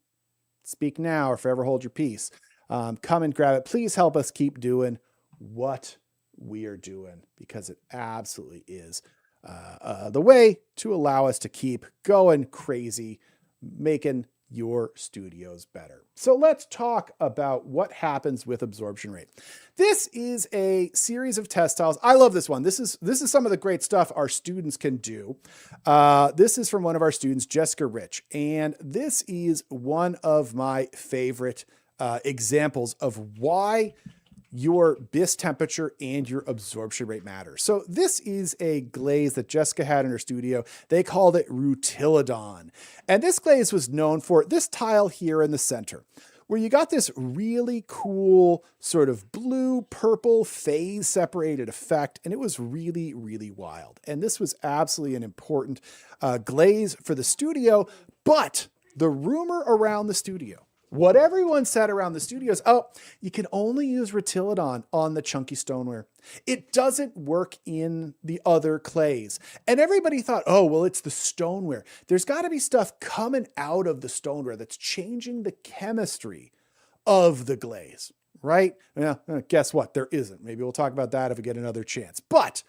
A: Speak now or forever hold your peace. Come and grab it. Please help us keep doing what we are doing, because it absolutely is the way to allow us to keep going crazy, making your studios better. So let's talk about what happens with absorption rate. This is a series of test tiles. I love this one. This is some of the great stuff our students can do. This is from one of our students, Jessica Rich, and this is one of my favorite examples of why your Bisque temperature and your absorption rate matter. So this is a glaze that Jessica had in her studio. They called it Rutilodon. And this glaze was known for this tile here in the center, where you got this really cool sort of blue purple phase separated effect. And it was really, really wild. And this was absolutely an important glaze for the studio. But the rumor around the studio, what everyone said around the studio is, oh, you can only use Rutilodon on the chunky stoneware. It doesn't work in the other clays. And everybody thought, oh, well, it's the stoneware. There's got to be stuff coming out of the stoneware that's changing the chemistry of the glaze, right? Well, guess what? There isn't. Maybe we'll talk about that if we get another chance. But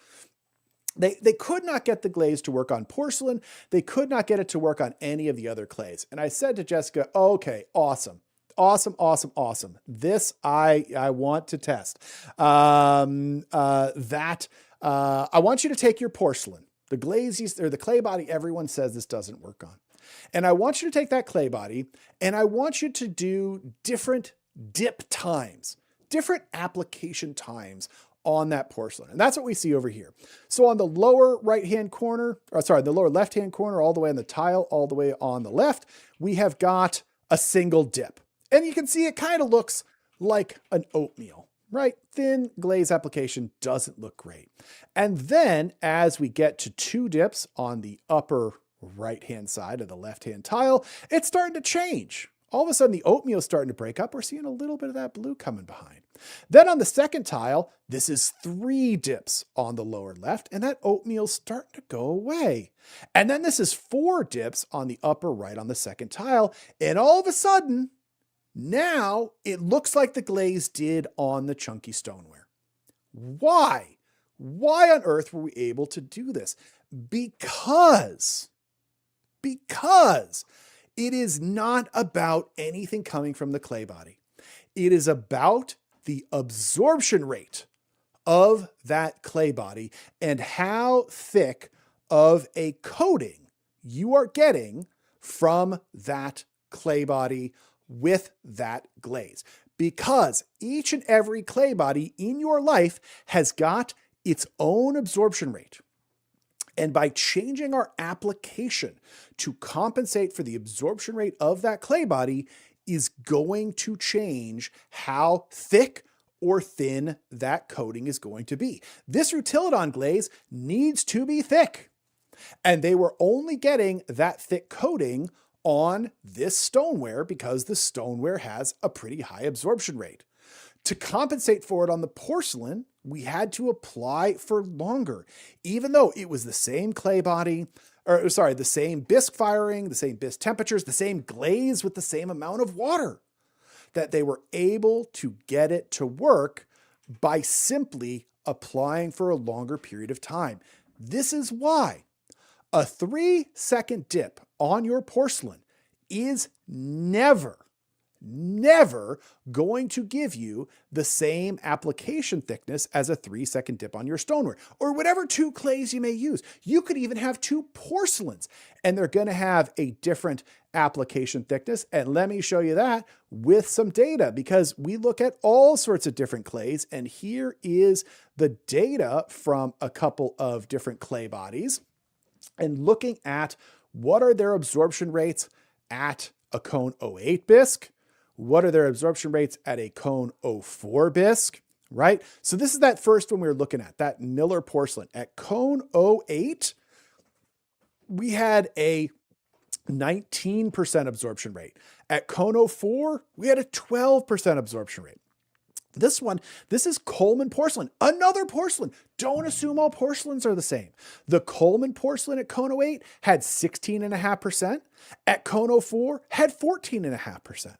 A: they could not get the glaze to work on porcelain. They could not get it to work on any of the other clays. And I said to Jessica, okay, awesome. Awesome, awesome, awesome. This I want to test. I want you to take your porcelain, the glaze or the clay body everyone says this doesn't work on. And I want you to take that clay body and I want you to do different dip times, different application times on that porcelain. And that's what we see over here. So on the lower right-hand corner, the lower left-hand corner, all the way on the tile, all the way on the left, we have got a single dip. And you can see it kind of looks like an oatmeal, right? Thin glaze application doesn't look great. And then as we get to two dips on the upper right-hand side of the left-hand tile, it's starting to change. All of a sudden, the oatmeal is starting to break up. We're seeing a little bit of that blue coming behind. Then on the second tile, this is 3 dips on the lower left, and that oatmeal's starting to go away. And then this is 4 dips on the upper right on the second tile, and all of a sudden, now it looks like the glaze did on the chunky stoneware. Why? Why on earth were we able to do this? Because it is not about anything coming from the clay body. It is about the absorption rate of that clay body and how thick of a coating you are getting from that clay body with that glaze. Because each and every clay body in your life has got its own absorption rate. And by changing our application to compensate for the absorption rate of that clay body is going to change how thick or thin that coating is going to be. This Rutilodon glaze needs to be thick. And they were only getting that thick coating on this stoneware because the stoneware has a pretty high absorption rate. To compensate for it on the porcelain, we had to apply for longer, even though it was the same clay body, the same bisque firing, the same bisque temperatures, the same glaze with the same amount of water, that they were able to get it to work by simply applying for a longer period of time. This is why a 3-second dip on your porcelain is never going to give you the same application thickness as a 3-second dip on your stoneware or whatever 2 clays you may use. You could even have 2 porcelains and they're going to have a different application thickness. And let me show you that with some data, because we look at all sorts of different clays. And here is the data from a couple of different clay bodies and looking at what are their absorption rates at a cone 08 bisque. What are their absorption rates at a cone 04 bisque, right? So this is that first one we were looking at, that Miller porcelain. At cone 08, we had a 19% absorption rate. At cone 04, we had a 12% absorption rate. This is Coleman porcelain, another porcelain. Don't assume all porcelains are the same. The Coleman porcelain at cone 08 had 16.5%. At cone 04 had 14.5%.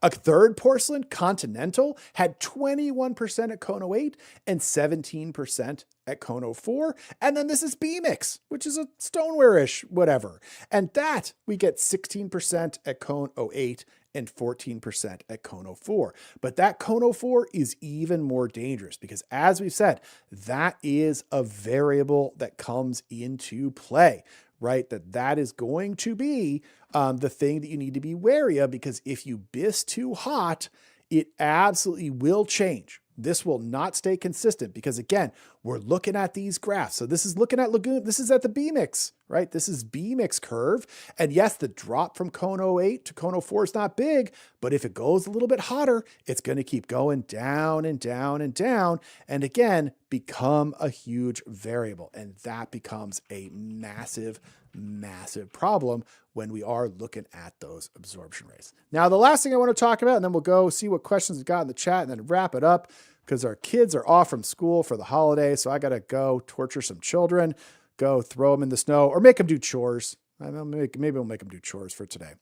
A: A third porcelain, Continental, had 21% at cone 08 and 17% at cone 04. And then this is B-Mix, which is a stoneware-ish whatever. And that we get 16% at cone 08 and 14% at cone 04. But that cone 04 is even more dangerous because, as we've said, that is a variable that comes into play, right? That is going to be the thing that you need to be wary of, because if you bisque too hot, it absolutely will change. This will not stay consistent because, again, we're looking at these graphs. So this is looking at Lagoon. This is at the B-Mix, right? This is B-Mix curve. And yes, the drop from cone 08 to cone 04 is not big, but if it goes a little bit hotter, it's going to keep going down and down and down. And again, become a huge variable. And that becomes a massive, massive problem when we are looking at those absorption rates. Now, the last thing I want to talk about, and then we'll go see what questions we've got in the chat and then wrap it up, because our kids are off from school for the holiday. So I got to go torture some children, go throw them in the snow, or make them do chores. Maybe we'll make them do chores for today.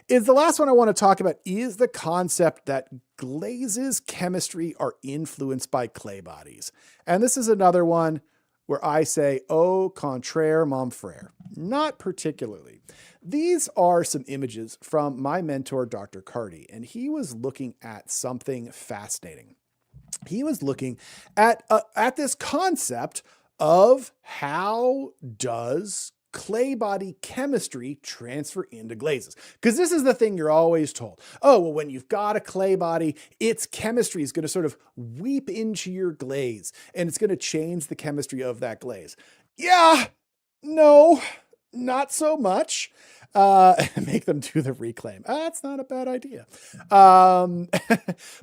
A: Is the last one I want to talk about is the concept that glazes chemistry are influenced by clay bodies. And this is another one where I say, au contraire, mon frère. Not particularly. These are some images from my mentor, Dr. Carty, and he was looking at something fascinating. He was looking at this concept of how does clay body chemistry transfer into glazes? Because this is the thing you're always told. Oh, well, when you've got a clay body, its chemistry is going to sort of weep into your glaze, and it's going to change the chemistry of that glaze. Yeah, no, not so much. Make them do the reclaim. That's not a bad idea. But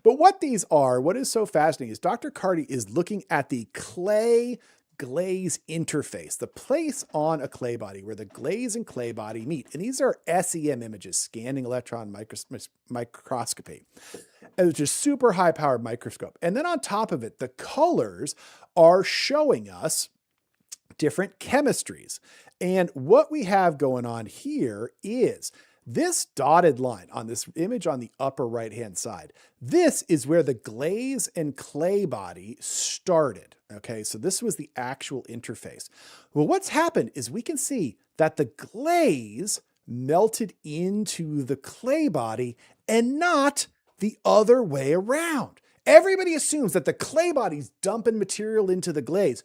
A: what these are, what is so fascinating is Dr. Carty is looking at the clay glaze interface, the place on a clay body where the glaze and clay body meet. And these are SEM images, scanning electron microscopy, which is super high powered microscope. And then on top of it, the colors are showing us different chemistries. And what we have going on here is this dotted line on this image on the upper right-hand side. This is where the glaze and clay body started. Okay, so this was the actual interface. Well, what's happened is we can see that the glaze melted into the clay body and not the other way around. Everybody assumes that the clay body's dumping material into the glaze.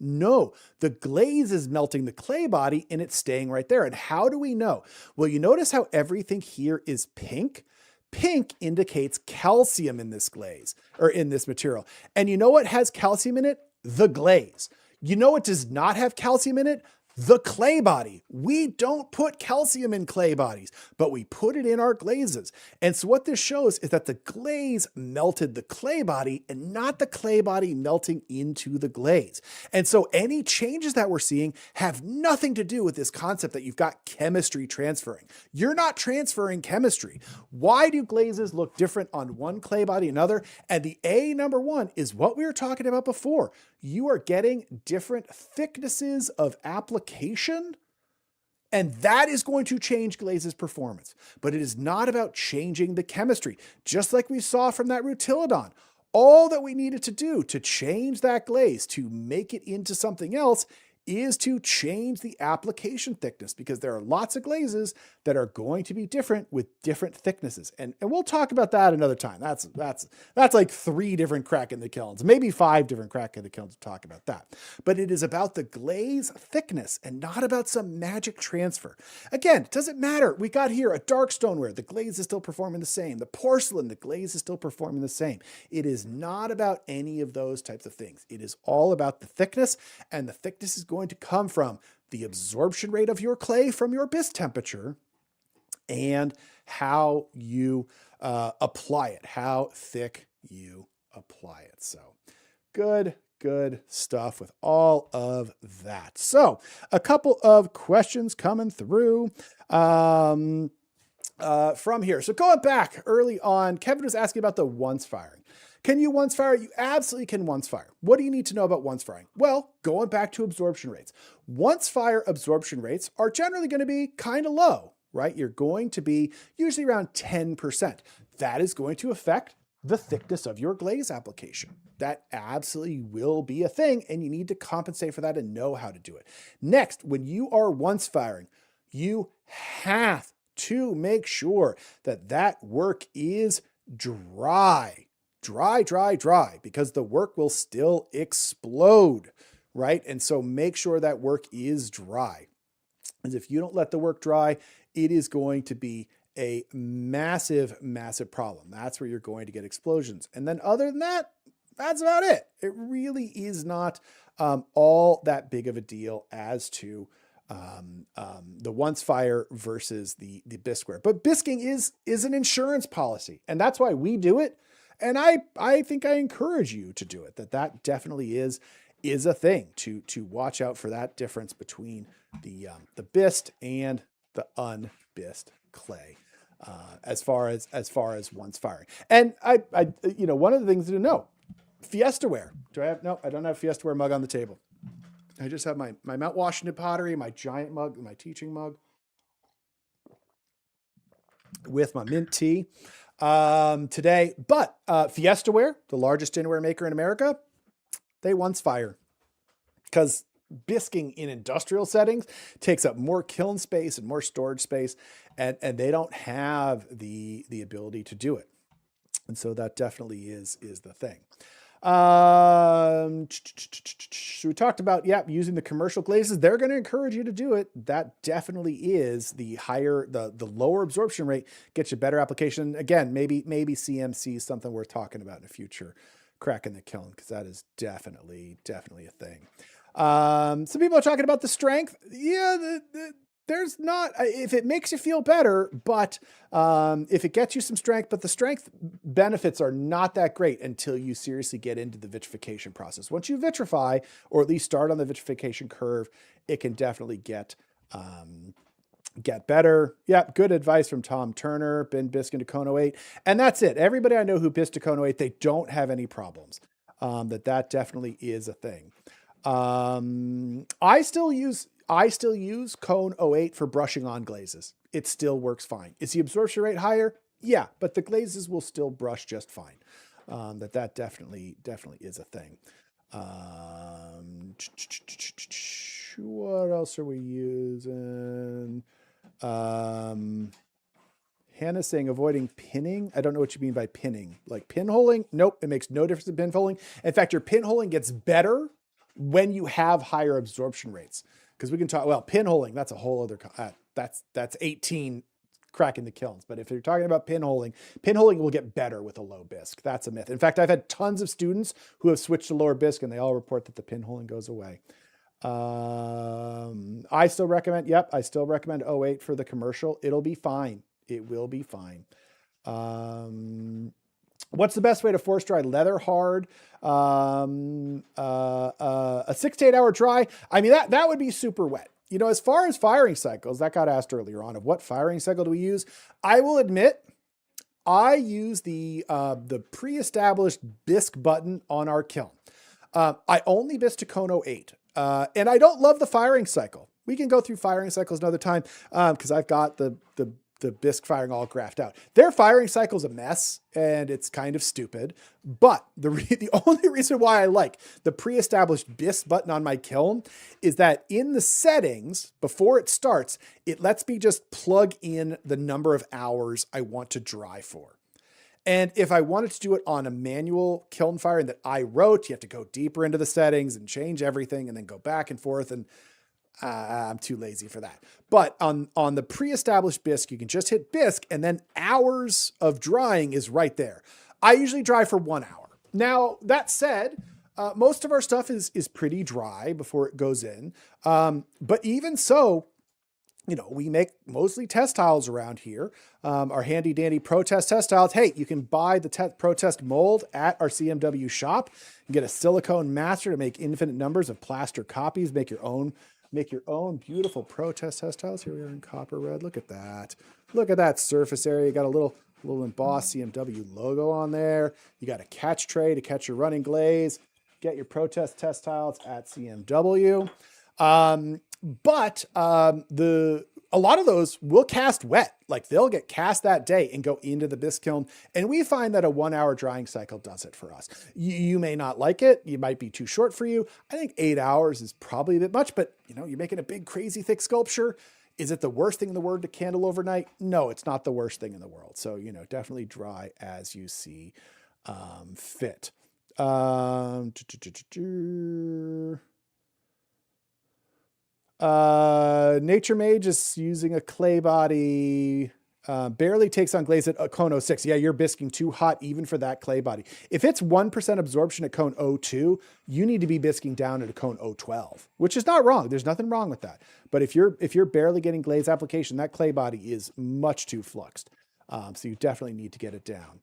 A: No, the glaze is melting the clay body and it's staying right there. And how do we know? Well, you notice how everything here is pink? Pink indicates calcium in this glaze, or in this material. And you know what has calcium in it? The glaze. You know what does not have calcium in it? The clay body. We don't put calcium in clay bodies, but we put it in our glazes. And so what this shows is that the glaze melted the clay body and not the clay body melting into the glaze. And so any changes that we're seeing have nothing to do with this concept that you've got chemistry transferring. You're not transferring chemistry. Why do glazes look different on one clay body and another? And the number one is what we were talking about before. You are getting different thicknesses of application, and that is going to change glaze's performance. But it is not about changing the chemistry. Just like we saw from that Rutilodon, all that we needed to do to change that glaze, to make it into something else, is to change the application thickness, because there are lots of glazes that are going to be different with different thicknesses. And we'll talk about that another time. That's like 3 different crack in the kilns, maybe 5 different crack in the kilns to talk about that. But it is about the glaze thickness and not about some magic transfer. Again, it doesn't matter. We got here a dark stoneware. The glaze is still performing the same. The porcelain, the glaze is still performing the same. It is not about any of those types of things. It is all about the thickness, and the thickness is going to come from the absorption rate of your clay from your bisque temperature and how you apply it, how thick you apply it. So good stuff with all of that. So a couple of questions coming through from here. So going back early on, Kevin was asking about the once firing. Can you once fire? You absolutely can once fire. What do you need to know about once firing? Well, going back to absorption rates. Once fire absorption rates are generally going to be kind of low, right? You're going to be usually around 10%. That is going to affect the thickness of your glaze application. That absolutely will be a thing, and you need to compensate for that and know how to do it. Next, when you are once firing, you have to make sure that that work is dry, because the work will still explode, right? And so make sure that work is dry. And if you don't let the work dry, it is going to be a massive, massive problem. That's where you're going to get explosions. And then other than that, that's about it. It really is not all that big of a deal as to the once fire versus the bisque wear. But bisquing is an insurance policy, and that's why we do it. And I think I encourage you to do it. That definitely is a thing to watch out for that difference between the bisque and the unbisqued clay. As far as once firing. And I one of the things to know, Fiesta ware. Do I have? No, I don't have Fiesta ware mug on the table. I just have my Mount Washington pottery, my giant mug, my teaching mug with my mint tea today. But Fiesta ware, the largest dinnerware maker in America, they once fire because bisquing in industrial settings takes up more kiln space and more storage space, and they don't have the ability to do it. And so that definitely is the thing. So we talked about, using the commercial glazes. They're going to encourage you to do it. That definitely is the lower absorption rate gets you better application. Again, maybe CMC is something worth talking about in the future, cracking the kiln, because that is definitely a thing. Some people are talking about the strength. Yeah, there's not, if it makes you feel better, but if it gets you some strength, but the strength benefits are not that great until you seriously get into the vitrification process. Once you vitrify, or at least start on the vitrification curve, it can definitely get better. Yeah, good advice from Tom Turner, been Bisque into Cone 08. And that's it. Everybody I know who Bisque to Cone 08, they don't have any problems. That definitely is a thing. I still use Cone 08 for brushing on glazes. It still works fine. Is the absorption rate higher? Yeah, but the glazes will still brush just fine. That definitely is a thing. What else are we using? Hannah's saying avoiding pinning. I don't know what you mean by pinning. Like pinholing? Nope, it makes no difference in pinholing. In fact, your pinholing gets better when you have higher absorption rates. Because we can talk, well, pinholing, that's a whole other, that's 18 cracking the kilns. But if you're talking about pinholing will get better with a low bisque. That's a myth. In fact, I've had tons of students who have switched to lower bisque, and they all report that the pinholing goes away. I still recommend 08 for the commercial. It'll be fine. It will be fine. What's the best way to force dry leather hard? A 6 to 8 hour dry. I mean, that would be super wet. As far as firing cycles, that got asked earlier on, of what firing cycle do we use? I will admit, I use the pre-established bisque button on our kiln. I only bisque to Cone 08. And I don't love the firing cycle. We can go through firing cycles another time, because I've got the bisque firing all graphed out. Their firing cycle's a mess, and it's kind of stupid. But the only reason why I like the pre-established bisque button on my kiln is that in the settings, before it starts, it lets me just plug in the number of hours I want to dry for. And if I wanted to do it on a manual kiln firing that I wrote, you have to go deeper into the settings and change everything and then go back and forth, and I'm too lazy for that. But on the pre-established bisque, you can just hit bisque, and then hours of drying is right there. I usually dry for 1 hour. Now, that said, most of our stuff is pretty dry before it goes in. But even so, we make mostly test tiles around here. Our handy dandy protest test tiles. Hey, you can buy the protest mold at our CMW shop and get a silicone master to make infinite numbers of plaster copies. Make your own beautiful protest test tiles. Here we are in copper red. Look at that. Look at that surface area. You got a little little embossed CMW logo on there. You got a catch tray to catch your running glaze. Get your protest test tiles at CMW. But a lot of those will cast wet. Like they'll get cast that day and go into the bisque kiln. And we find that a 1 hour drying cycle does it for us. You may not like it. You might be too short for you. I think 8 hours is probably a bit much, but you know, you're making a big, crazy thick sculpture. Is it the worst thing in the world to candle overnight? No, it's not the worst thing in the world. So, you know, definitely dry as you see fit. Nature Mage is using a clay body. Barely takes on glaze at cone 06. Yeah, you're bisquing too hot even for that clay body. If it's 1% absorption at cone 02, you need to be bisquing down at a cone 012, which is not wrong. There's nothing wrong with that. But if you're barely getting glaze application, that clay body is much too fluxed. So you definitely need to get it down.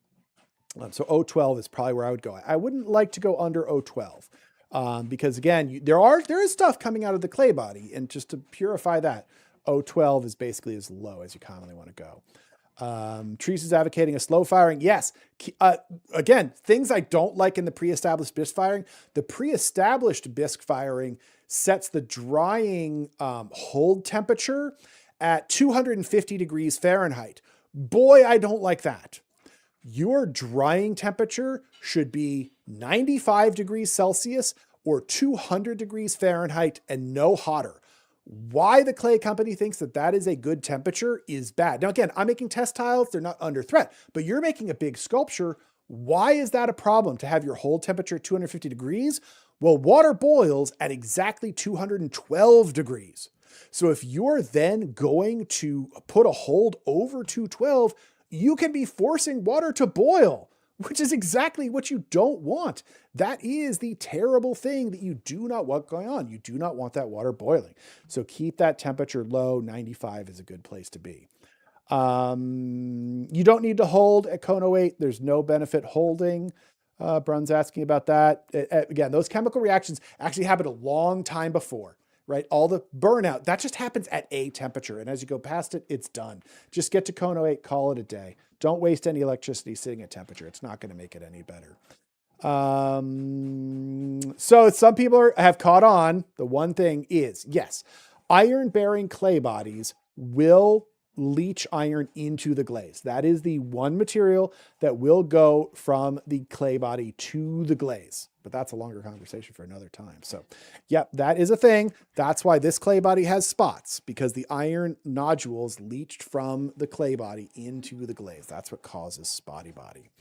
A: So 012 is probably where I would go. I wouldn't like to go under 012. Because again, there is stuff coming out of the clay body, and just to purify that, 012 is basically as low as you commonly want to go. Trees is advocating a slow firing. Yes. Again, things I don't like in the pre-established bisque firing. The pre-established bisque firing sets the drying hold temperature at 250 degrees Fahrenheit. Boy, I don't like that. Your drying temperature should be 95 degrees Celsius or 200 degrees Fahrenheit and no hotter. Why the clay company thinks that that is a good temperature is bad. Now, again, I'm making test tiles. They're not under threat, but you're making a big sculpture. Why is that a problem to have your hold temperature at 250 degrees? Well, water boils at exactly 212 degrees. So if you're then going to put a hold over 212, you can be forcing water to boil, which is exactly what you don't want. That is the terrible thing that you do not want going on. You do not want that water boiling. So keep that temperature low. 95 is a good place to be. You don't need to hold at cone 08. There's no benefit holding. Brun's asking about that. Again, those chemical reactions actually happened a long time before. Right? All the burnout, that just happens at a temperature. And as you go past it, it's done. Just get to cone 08, call it a day. Don't waste any electricity sitting at temperature. It's not going to make it any better. So some people have caught on. The one thing is, yes, iron-bearing clay bodies will leach iron into the glaze. That is the one material that will go from the clay body to the glaze. But that's a longer conversation for another time. So, yep, that is a thing. That's why this clay body has spots, because the iron nodules leached from the clay body into the glaze. That's what causes spotty body.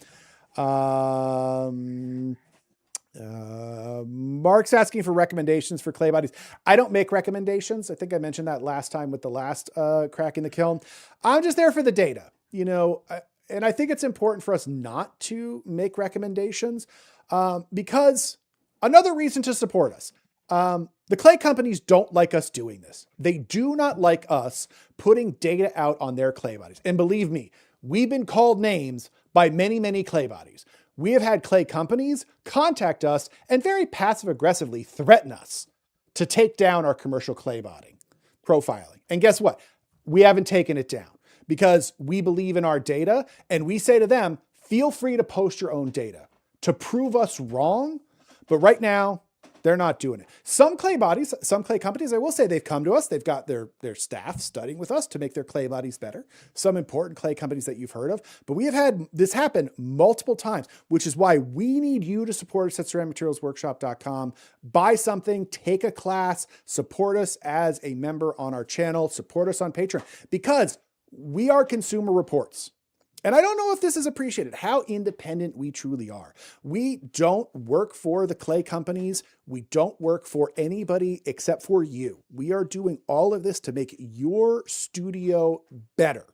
A: Mark's asking for recommendations for clay bodies. I don't make recommendations. I think I mentioned that last time with the last crack in the kiln. I'm just there for the data, you know, and I think it's important for us not to make recommendations because another reason to support us. The clay companies don't like us doing this. They do not like us putting data out on their clay bodies. And believe me, we've been called names by many, many clay bodies. We have had clay companies contact us and very passive aggressively threaten us to take down our commercial clay body profiling. And guess what? We haven't taken it down because we believe in our data, and we say to them, feel free to post your own data to prove us wrong. But right now, they're not doing it. Some clay bodies, some clay companies, I will say they've come to us. They've got their staff studying with us to make their clay bodies better. Some important clay companies that you've heard of. But we have had this happen multiple times, which is why we need you to support us at ceramicmaterialsworkshop.com. Buy something, take a class, support us as a member on our channel, support us on Patreon, because we are Consumer Reports. And I don't know if this is appreciated, how independent we truly are. We don't work for the clay companies. We don't work for anybody except for you. We are doing all of this to make your studio better.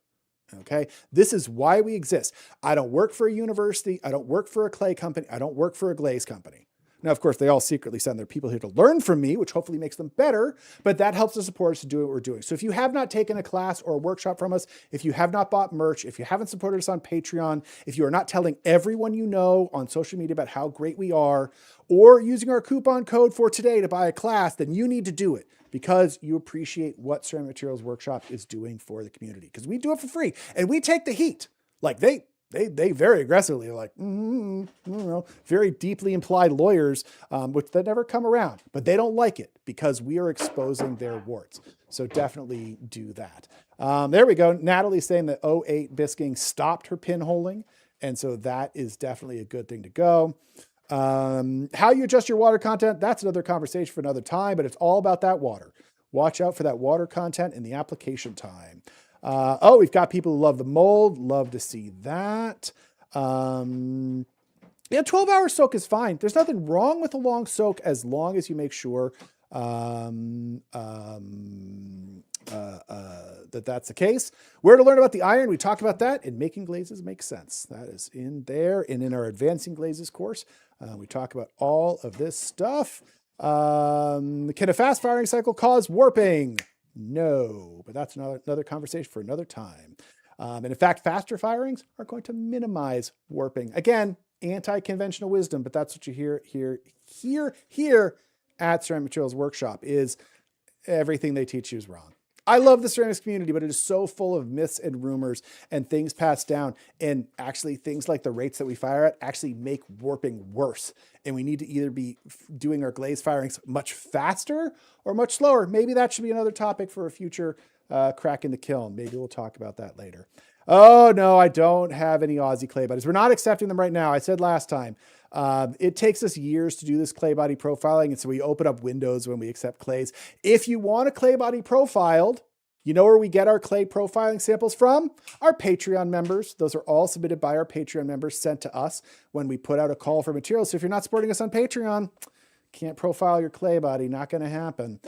A: Okay? This is why we exist. I don't work for a university. I don't work for a clay company. I don't work for a glaze company. Now, of course, they all secretly send their people here to learn from me, which hopefully makes them better, but that helps to support us to do what we're doing. So if you have not taken a class or a workshop from us, if you have not bought merch, if you haven't supported us on Patreon, if you are not telling everyone you know on social media about how great we are, or using our coupon code for today to buy a class, then you need to do it because you appreciate what Ceramic Materials Workshop is doing for the community. Because we do it for free and we take the heat. Like they very aggressively are like, very deeply implied lawyers, which they never come around, but they don't like it because we are exposing their warts. So definitely do that. There we go. Natalie's saying that 08 Bisking stopped her pinholing. And so that is definitely a good thing to go. How you adjust your water content, that's another conversation for another time, but it's all about that water. Watch out for that water content in the application time. We've got people who love the mold. Love to see that. 12-hour soak is fine. There's nothing wrong with a long soak as long as you make sure that that's the case. Where to learn about the iron? We talked about that in Making Glazes Make Sense. That is in there. And in our Advancing Glazes course, we talk about all of this stuff. Can a fast firing cycle cause warping? No, but that's another conversation for another time. And in fact, faster firings are going to minimize warping. Again, anti-conventional wisdom, but that's what you hear at Ceramic Materials Workshop is everything they teach you is wrong. I love the ceramics community, but it is so full of myths and rumors and things passed down. And actually things like the rates that we fire at actually make warping worse. And we need to either be doing our glaze firings much faster or much slower. Maybe that should be another topic for a future crack in the kiln. Maybe we'll talk about that later. Oh no, I don't have any Aussie clay bodies. We're not accepting them right now. I said last time, it takes us years to do this clay body profiling. And so we open up windows when we accept clays. If you want a clay body profiled, you know where we get our clay profiling samples from? Our Patreon members. Those are all submitted by our Patreon members, sent to us when we put out a call for materials. So if you're not supporting us on Patreon, can't profile your clay body. Not going to happen.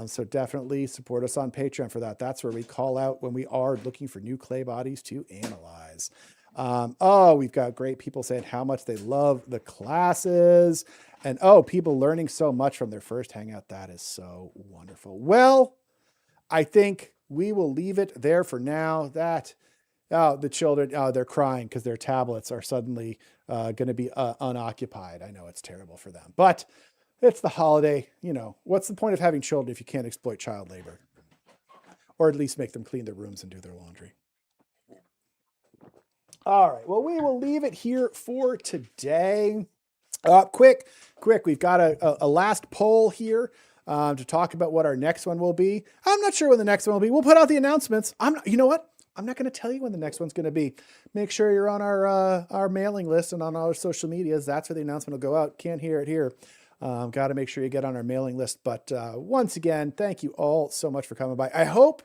A: So definitely support us on Patreon for that. That's where we call out when we are looking for new clay bodies to analyze. We've got great people saying how much they love the classes, and people learning so much from their first hangout. That is so wonderful. Well, I think we will leave it there for now. The children, they're crying because their tablets are suddenly going to be unoccupied. I know it's terrible for them, but it's the holiday. What's the point of having children if you can't exploit child labor? Or at least make them clean their rooms and do their laundry. All right, well, we will leave it here for today. Quick, we've got a last poll here to talk about what our next one will be. I'm not sure when the next one will be. We'll put out the announcements. You know what? I'm not going to tell you when the next one's going to be. Make sure you're on our mailing list and on our social medias. That's where the announcement will go out. Can't hear it here. Got to make sure you get on our mailing list. But once again, thank you all so much for coming by. I hope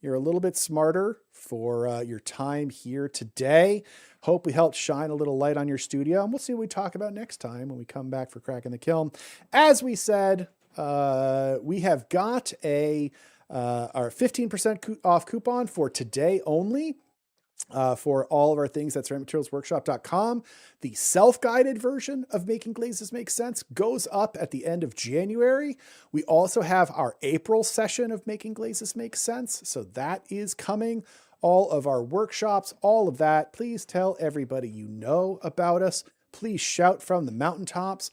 A: you're a little bit smarter for your time here today. Hope we helped shine a little light on your studio. And we'll see what we talk about next time when we come back for Crack in the Kiln. As we said, we have got our 15% off coupon for today only. For all of our things at ceramicmaterialsworkshop.com. The self-guided version of Making Glazes Make Sense goes up at the end of January. We also have our April session of Making Glazes Make Sense. So that is coming. All of our workshops, all of that. Please tell everybody you know about us. Please shout from the mountaintops.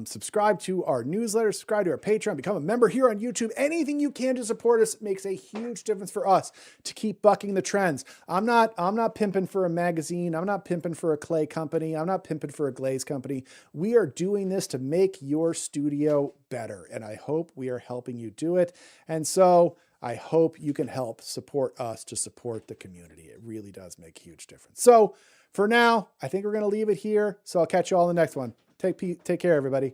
A: Subscribe to our newsletter, subscribe to our Patreon, become a member here on YouTube. Anything you can to support us makes a huge difference for us to keep bucking the trends. I'm not pimping for a magazine. I'm not pimping for a clay company. I'm not pimping for a glaze company. We are doing this to make your studio better. And I hope we are helping you do it. And so I hope you can help support us to support the community. It really does make a huge difference. So for now, I think we're going to leave it here. So I'll catch you all in the next one. Take care, everybody.